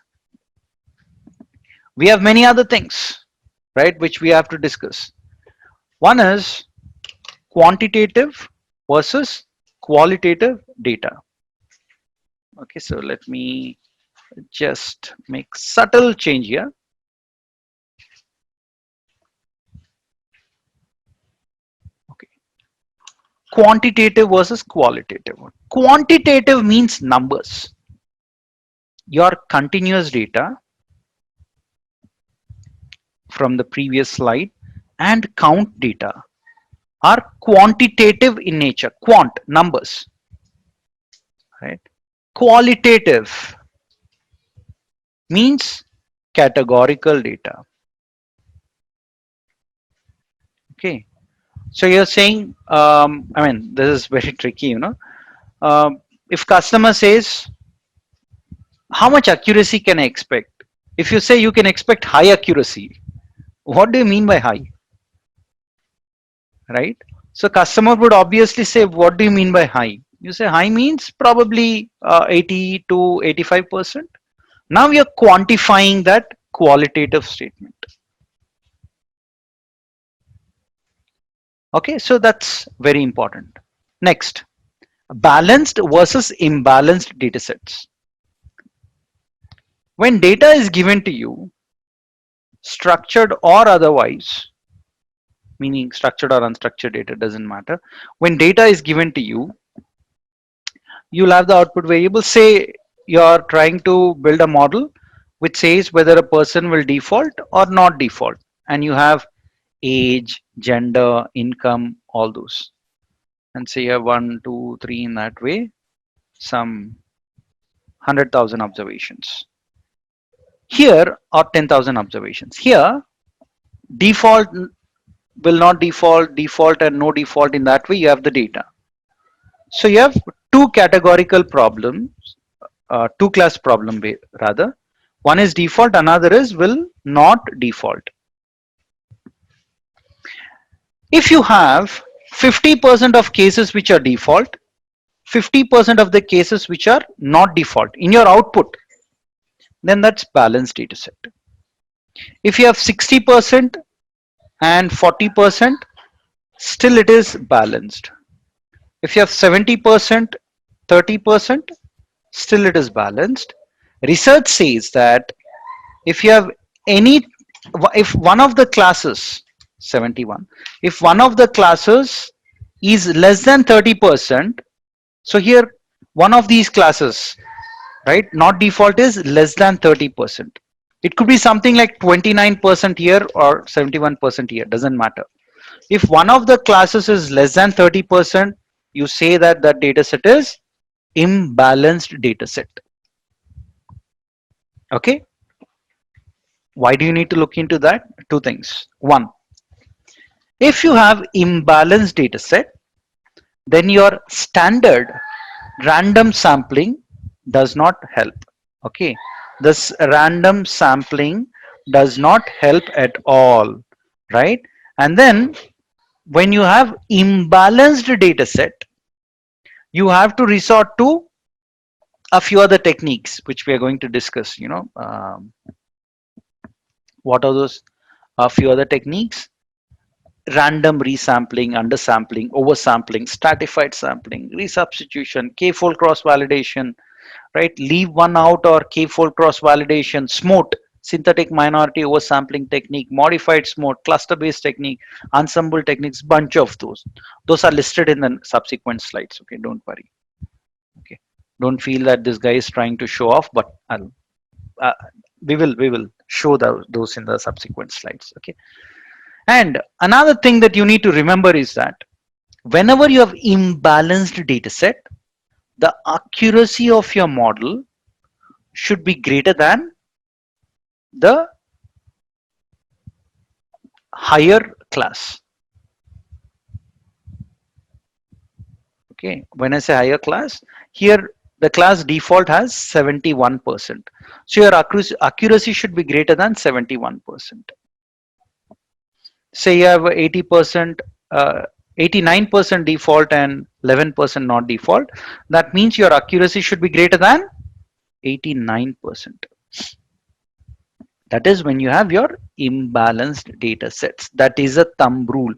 We have many other things, right, which we have to discuss. One is quantitative versus qualitative data. Okay, so let me just make subtle change here. Okay, quantitative versus qualitative. Quantitative means numbers. Your continuous data from the previous slide and count data are quantitative in nature. Quant, numbers, right? Qualitative means categorical data. Okay, so you're saying, I mean, this is very tricky, you know. if customer says, how much accuracy can I expect? If you say you can expect high accuracy, what do you mean by high? Right? So customer would obviously say, what do you mean by high? You say high means probably 80 to 85%. Now we are quantifying that qualitative statement. Okay, so that's very important. Next, balanced versus imbalanced data sets. When data is given to you, structured or otherwise, meaning structured or unstructured data doesn't matter. When data is given to you, you'll have the output variable. Say you're trying to build a model which says whether a person will default or not default, and you have age, gender, income, all those, and say you have 1, 2, 3 in that way, some 100,000 observations. Here are 10,000 observations. Here, default will not default, default and no default. In that way, you have the data. So you have two categorical problems, two class problem rather. One is default, another is will not default. If you have 50% of cases which are default, 50% of the cases which are not default in your output, then that's balanced data set. If you have 60% and 40%, still it is balanced. If you have 70%, 30%, still it is balanced. Research says that if you have any, if one of the classes, 71, if one of the classes is less than 30%, so here one of these classes, right, not default is less than 30%. It could be something like 29% here or 71% here, doesn't matter. If one of the classes is less than 30%, you say that that data set is imbalanced data set. Okay. Why do you need to look into that? Two things. One, if you have imbalanced data set, then your standard random sampling does not help. Okay. This random sampling does not help at all, right? And then when you have imbalanced data set, you have to resort to a few other techniques which we are going to discuss. What are those? A few other techniques: random resampling, undersampling, oversampling, stratified sampling, resubstitution, k-fold cross validation, right? Leave one out or k-fold cross validation, SMOT, synthetic minority oversampling technique, modified SMOT, cluster-based technique, ensemble techniques, bunch of those. Those are listed in the subsequent slides. Okay, don't worry. Okay, don't feel that this guy is trying to show off, but we will show those in the subsequent slides. Okay. And another thing that you need to remember is that whenever you have imbalanced data set, the accuracy of your model should be greater than the higher class. Okay, when I say higher class, here the class default has 71%. So your accuracy should be greater than 71%. Say you have 80%, 89% default and 11% not default. That means your accuracy should be greater than 89%. That is when you have your imbalanced data sets. That is a thumb rule.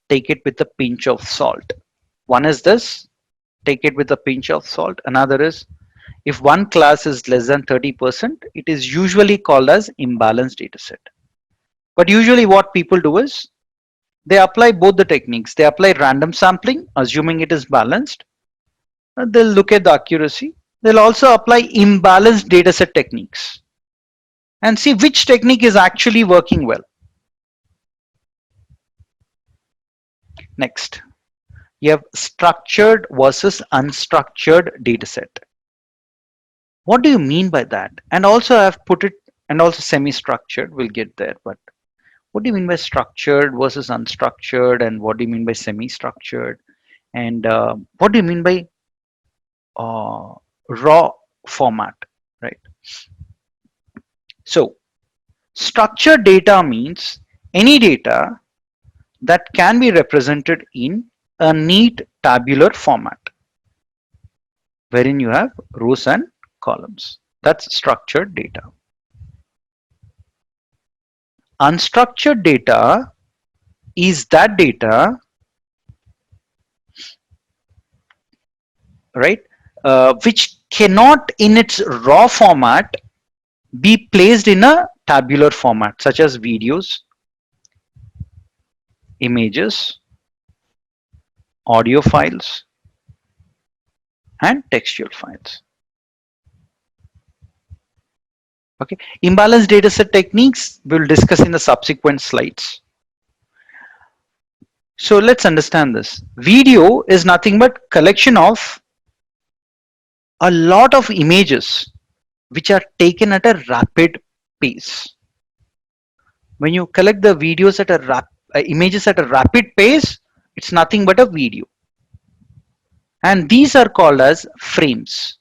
Take it with a pinch of salt. One is this, take it with a pinch of salt. Another is, if one class is less than 30%, it is usually called as imbalanced data set. But usually what people do is, they apply both the techniques. They apply random sampling, assuming it is balanced. They'll look at the accuracy. They'll also apply imbalanced data set techniques and see which technique is actually working well. Next, you have structured versus unstructured data set. What do you mean by that? And also I've put it, and also semi-structured, we'll get there, but what do you mean by structured versus unstructured, and what do you mean by semi-structured, and what do you mean by raw format, right? So structured data means any data that can be represented in a neat tabular format wherein you have rows and columns. That's structured data. Unstructured data is that data, right, which cannot in its raw format be placed in a tabular format, such as videos, images, audio files, and textual files. Okay, imbalanced dataset techniques we'll discuss in the subsequent slides. So let's understand this. Video is nothing but collection of a lot of images which are taken at a rapid pace. When you collect the videos at a images at a rapid pace, it's nothing but a video. And these are called as frames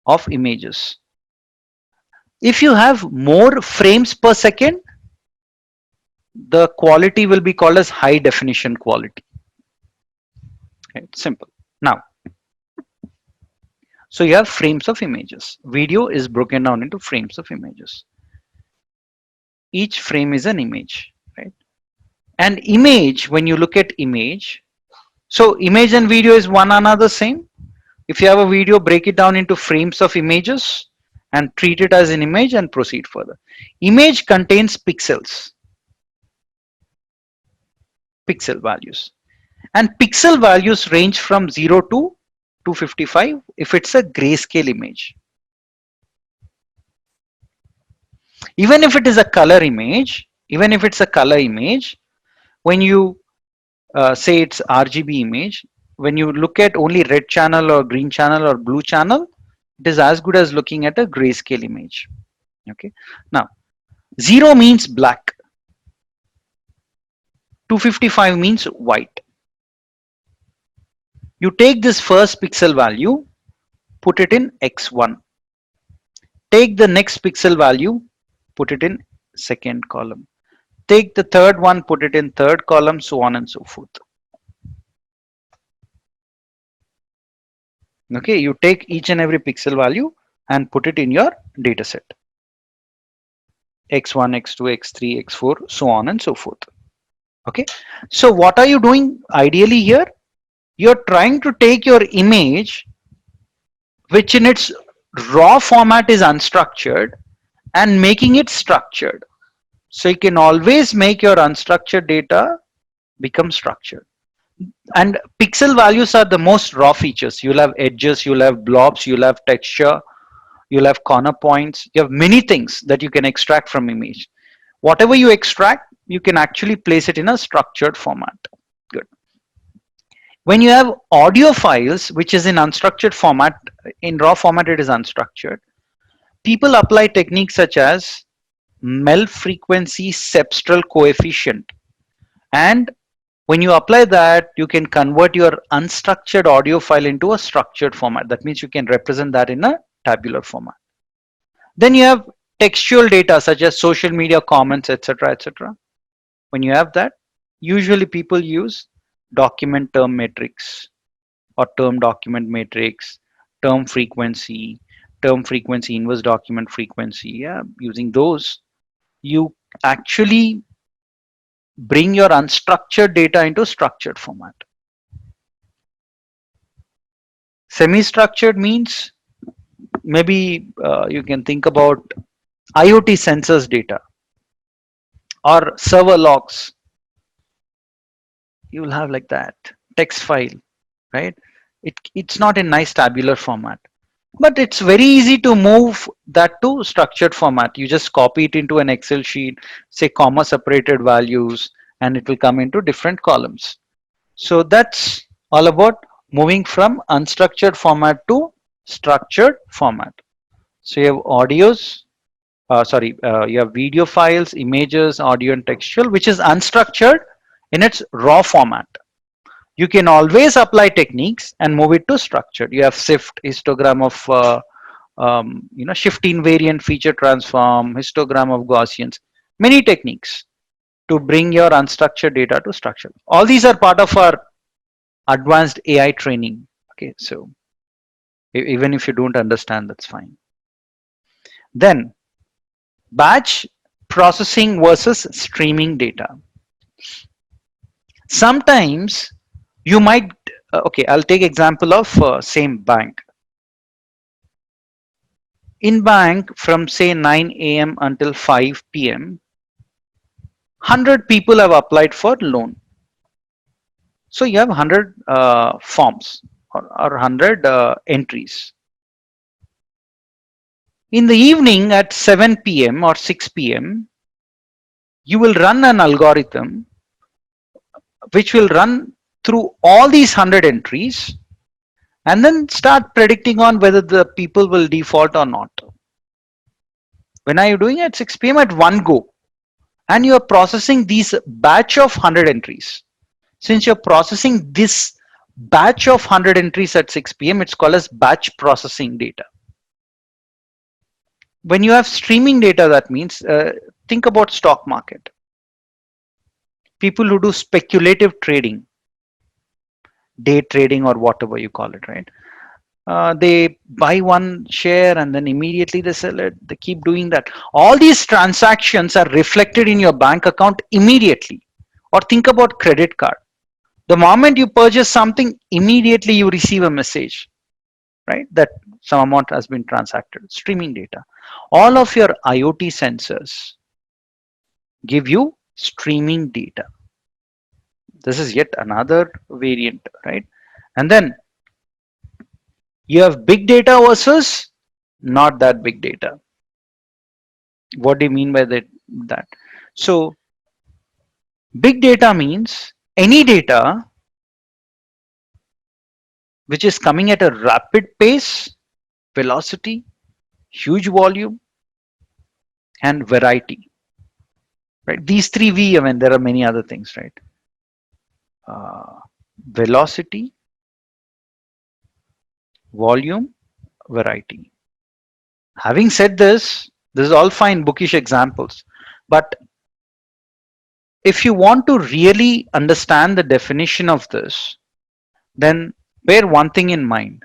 of images. If you have more frames per second, the quality will be called as high definition quality. Okay, it's simple. Now, so you have frames of images. Video is broken down into frames of images. Each frame is an image, right? And image, when you look at image, so image and video is one another same. If you have a video, break it down into frames of images and treat it as an image and proceed further. Image contains pixels, pixel values. And pixel values range from 0 to 255 if it's a grayscale image. Even if it is a color image, even if it's a color image, when you say it's RGB image, when you look at only red channel or green channel or blue channel, it is as good as looking at a grayscale image. Okay. Now, 0 means black. 255 means white. You take this first pixel value, put it in X1. Take the next pixel value, put it in second column. Take the third one, put it in third column, so on and so forth. Okay, you take each and every pixel value and put it in your data set. X1, X2, X3, X4, so on and so forth. Okay, so what are you doing ideally here? You're trying to take your image, which in its raw format is unstructured, and making it structured. So you can always make your unstructured data become structured. And pixel values are the most raw features. You'll have edges, you'll have blobs, you'll have texture, you'll have corner points. You have many things that you can extract from image. Whatever you extract, you can actually place it in a structured format. Good. When you have audio files, which is in unstructured format, in raw format it is unstructured, people apply techniques such as MEL frequency cepstral coefficient. And when you apply that, you can convert your unstructured audio file into a structured format. That means you can represent that in a tabular format. Then you have textual data such as social media comments, etc., etc. When you have that, usually people use document term matrix or term document matrix, term frequency inverse document frequency. Yeah, using those, you actually bring your unstructured data into structured format. Semi-structured means maybe you can think about IoT sensors data or server logs. You will have like that text file, right? It's not in nice tabular format, but it's very easy to move that to structured format. You just copy it into an Excel sheet, say comma separated values, and it will come into different columns. So that's all about moving from unstructured format to structured format. So you have audios, you have video files, images, audio and textual, which is unstructured in its raw format. You can always apply techniques and move it to structured. You have shift, histogram of shift invariant feature transform, histogram of Gaussians, many techniques to bring your unstructured data to structured. All these are part of our advanced AI training. Okay, so even if you don't understand, that's fine. Then batch processing versus streaming data. Sometimes you might, okay, I'll take example of same bank. In bank from say 9 a.m. until 5 p.m., 100 people have applied for loan. So you have 100 forms or 100 entries. In the evening at 7 p.m. or 6 p.m., you will run an algorithm which will run through all these 100 entries and then start predicting on whether the people will default or not. When are you doing it? At 6 p.m. at one go. And you are processing these batch of 100 entries. Since you're processing this batch of 100 entries at 6 p.m., it's called as batch processing data. When you have streaming data, that means think about stock market. People who do speculative trading, day trading or whatever you call it, right? They buy one share and then immediately they sell it. They keep doing that. All these transactions are reflected in your bank account immediately. Or think about credit card. The moment you purchase something, immediately you receive a message, right? That some amount has been transacted. Streaming data. All of your IoT sensors give you streaming data. This is yet another variant, right? And then you have big data versus not that big data. What do you mean by that? So big data means any data which is coming at a rapid pace, velocity, huge volume, and variety. Right? These three V, I mean, there are many other things, right? Velocity, volume, variety. Having said this is all fine, bookish examples. But if you want to really understand the definition of this, then bear one thing in mind,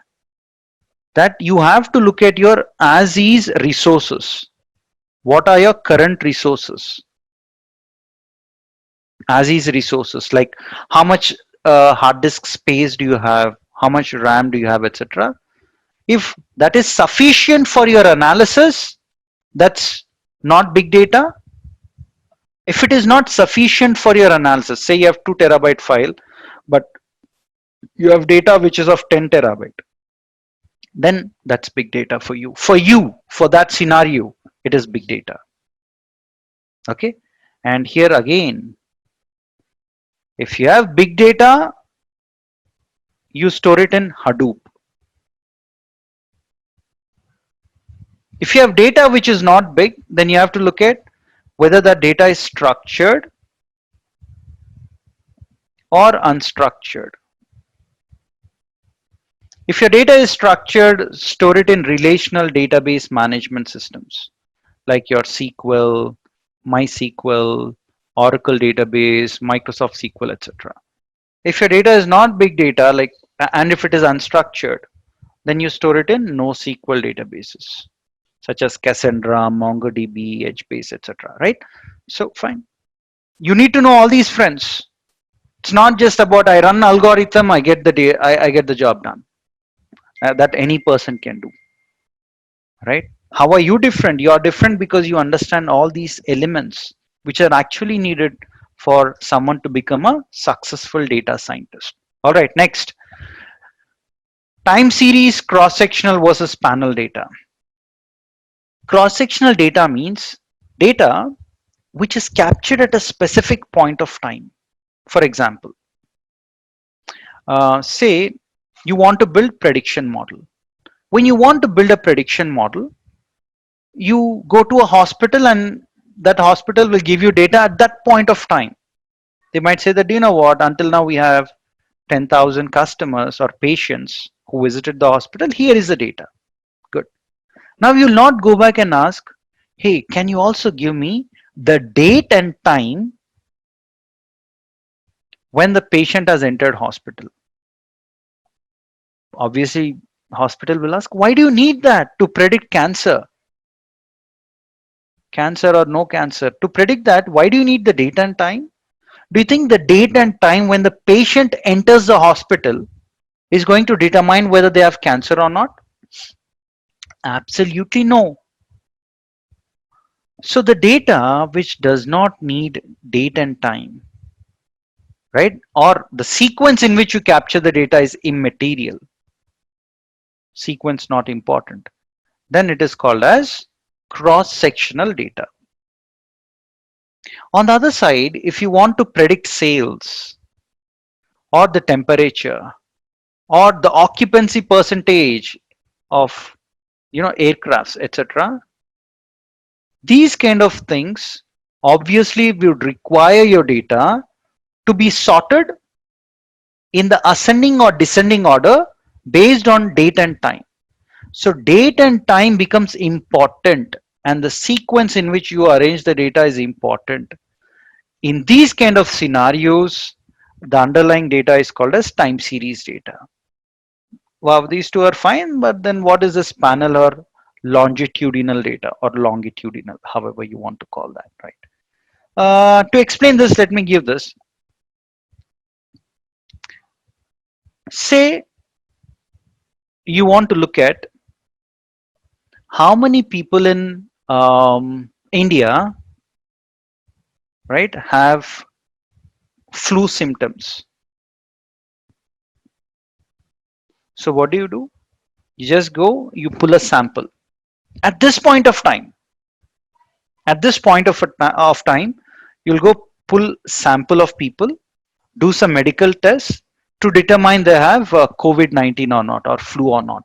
that you have to look at your as is resources. What are your current resources? As is resources, like how much hard disk space do you have, how much RAM do you have, etc. If that is sufficient for your analysis, that's not big data. If it is not sufficient for your analysis, say you have 2 terabyte file, but you have data which is of 10 terabyte, then that's big data for you. For that scenario, it is big data. Okay. And here again, if you have big data, you store it in Hadoop. If you have data which is not big, then you have to look at whether that data is structured or unstructured. If your data is structured, store it in relational database management systems like your SQL, MySQL, Oracle database, Microsoft SQL, etc. If your data is not big data, like, and if it is unstructured, then you store it in NoSQL databases such as Cassandra, MongoDB, HBase, etc. Right? So fine. You need to know all these, friends. It's not just about I run algorithm, I get the job done. That any person can do. Right? How are you different? You are different because you understand all these elements which are actually needed for someone to become a successful data scientist. All right, next. Time series cross-sectional versus panel data. Cross-sectional data means data which is captured at a specific point of time. For example, say you want to build prediction model. When you want to build a prediction model, you go to a hospital and that hospital will give you data at that point of time. They might say that, you know what, until now we have 10,000 customers or patients who visited the hospital. Here is the data. Good. Now you'll not go back and ask, hey, can you also give me the date and time when the patient has entered hospital? Obviously, hospital will ask, why do you need that to predict cancer? Cancer or no cancer? To predict that, why do you need the date and time? Do you think the date and time when the patient enters the hospital is going to determine whether they have cancer or not? Absolutely no. So the data which does not need date and time, right? Or the sequence in which you capture the data is immaterial. Sequence not important. Then it is called as cross-sectional data. On the other side, if you want to predict sales or the temperature or the occupancy percentage of aircrafts, etc., these kind of things obviously would require your data to be sorted in the ascending or descending order based on date and time. So date and time becomes important, and the sequence in which you arrange the data is important. In these kind of scenarios, the underlying data is called as time series data. Wow, these two are fine, but then what is this panel or longitudinal data or longitudinal, however you want to call that, right? To explain this, let me give this. Say you want to look at how many people in India, right, have flu symptoms. So what do? You just go, you pull a sample. At this point of time, you'll go pull sample of people, do some medical tests to determine they have COVID-19 or not, or flu or not.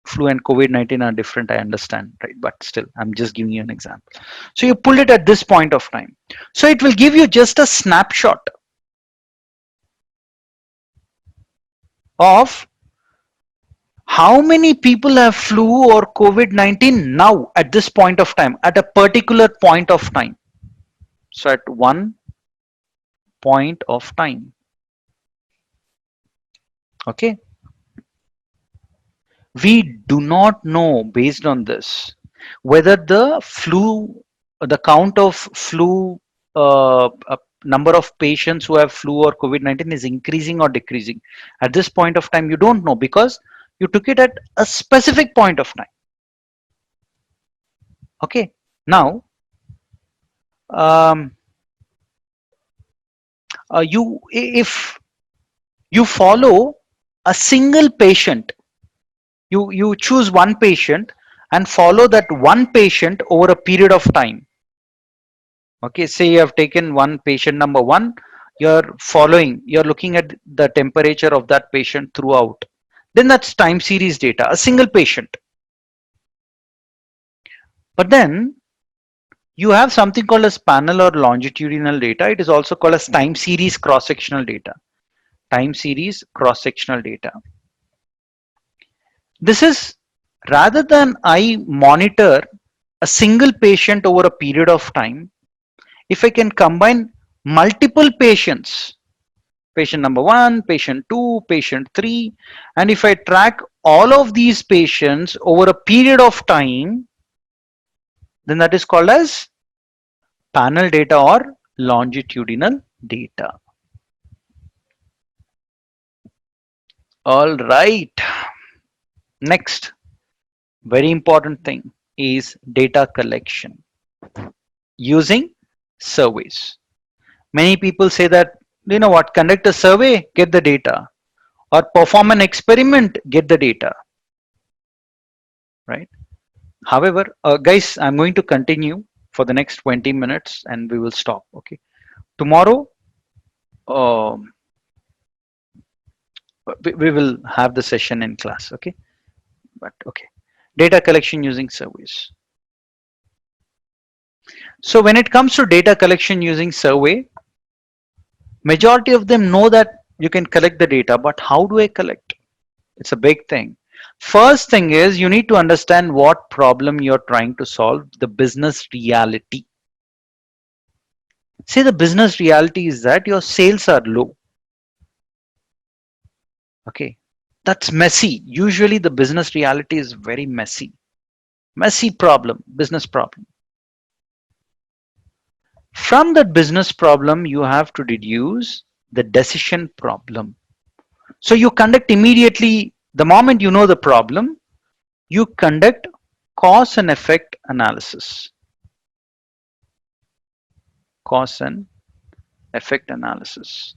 Flu and COVID-19 are different, I understand, right? But still, I'm just giving you an example. So you pull it at this point of time. So it will give you just a snapshot of how many people have flu or COVID-19 now at this point of time, at a particular point of time. So at one point of time. Okay. We do not know based on this whether the count of flu, number of patients who have flu or COVID-19 is increasing or decreasing. At this point of time, you don't know because you took it at a specific point of time. Okay. Now, if you follow a single patient, you choose one patient and follow that one patient over a period of time. Okay, say you have taken one patient number one, you're looking at the temperature of that patient throughout. Then that's time series data, a single patient. But then you have something called as panel or longitudinal data. It is also called as time series cross-sectional data. Time series cross-sectional data. This is, rather than I monitor a single patient over a period of time, if I can combine multiple patients, patient number one, patient two, patient three, and if I track all of these patients over a period of time, then that is called as panel data or longitudinal data. All right. Next, very important thing is data collection using surveys. Many people say that, you know what, conduct a survey, get the data, or perform an experiment, get the data, right? However, guys, I'm going to continue for the next 20 minutes and we will stop. Okay. Tomorrow, we will have the session in class. Okay. But okay. Data collection using surveys. So when it comes to data collection using survey, Majority of them know that you can collect the data, but how do I collect? It's a big thing. First thing is you need to understand what problem you're trying to solve, the business reality. Say the business reality is that your sales are low. Okay. That's messy. Usually the business reality is very messy. Messy problem, business problem. From that business problem, you have to deduce the decision problem. So you conduct immediately, the moment you know the problem, you conduct cause and effect analysis. Cause and effect analysis,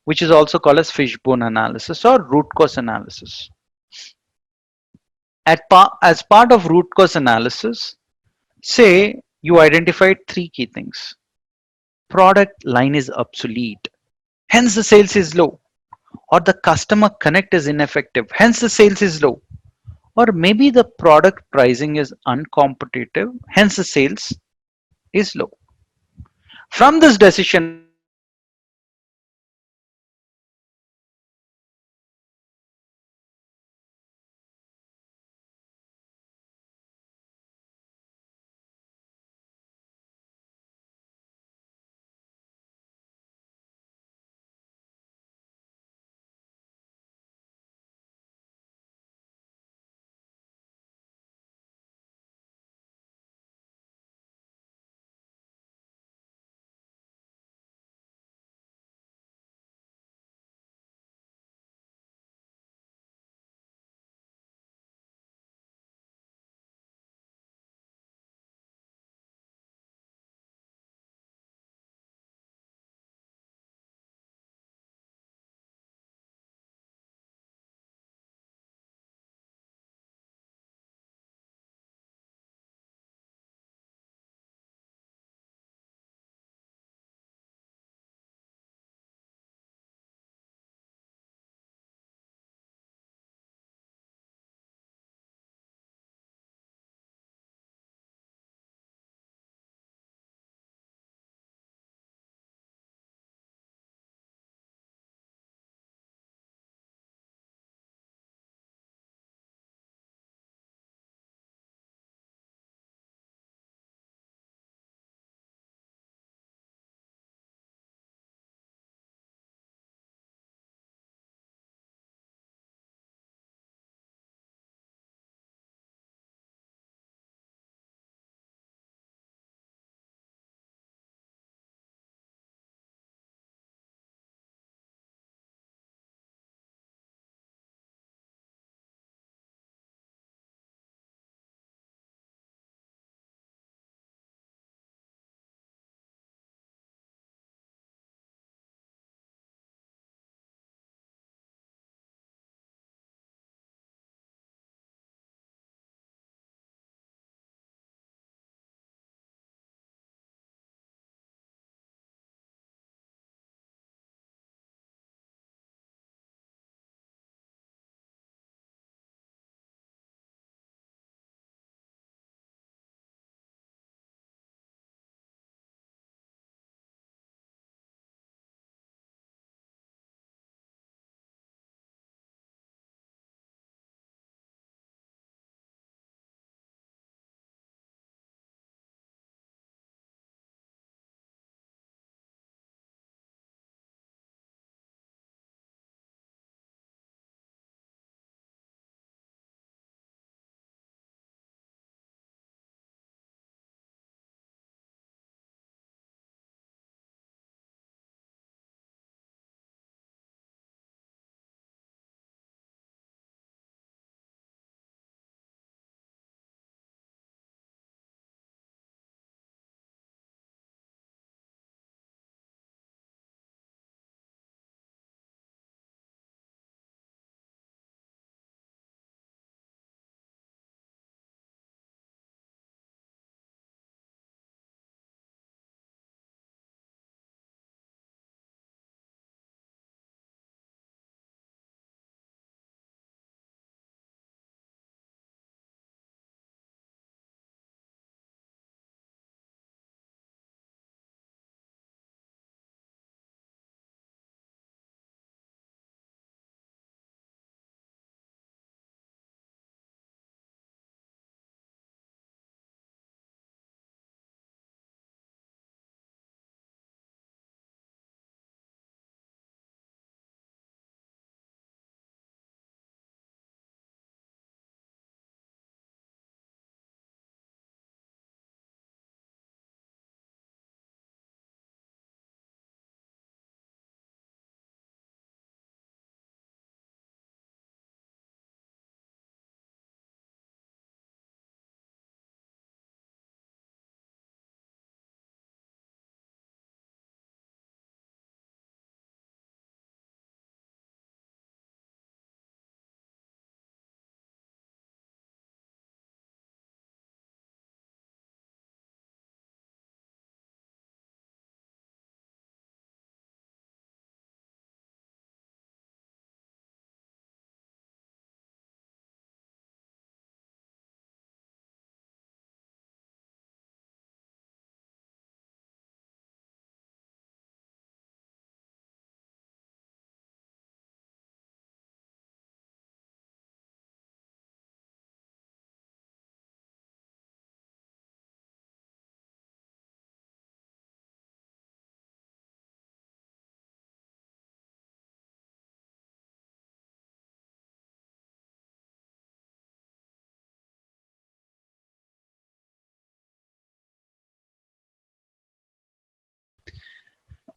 which is also called as fishbone analysis or root cause analysis. As part of root cause analysis, say you identified three key things. Product line is obsolete, hence the sales is low. Or the customer connect is ineffective, hence the sales is low. Or maybe the product pricing is uncompetitive, hence the sales is low. From this decision analysis, you conduct cause and effect analysis. Cause and effect analysis means you identify the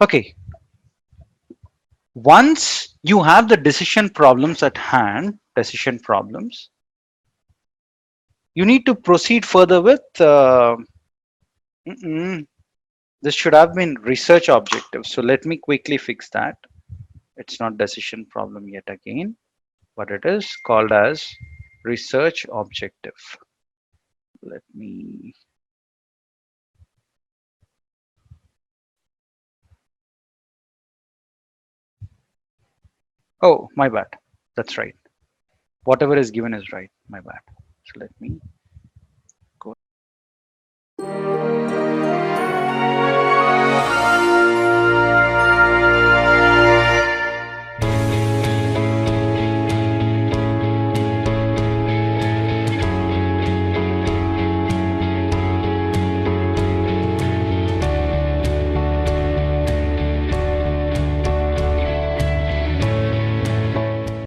Okay, once you have the decision problems at hand, decision problems, you need to proceed further with this should have been research objective. So let me quickly fix that. It's not decision problem yet again, but it is called as research objective. Let me, oh, my bad. That's right. Whatever is given is right. My bad. So let me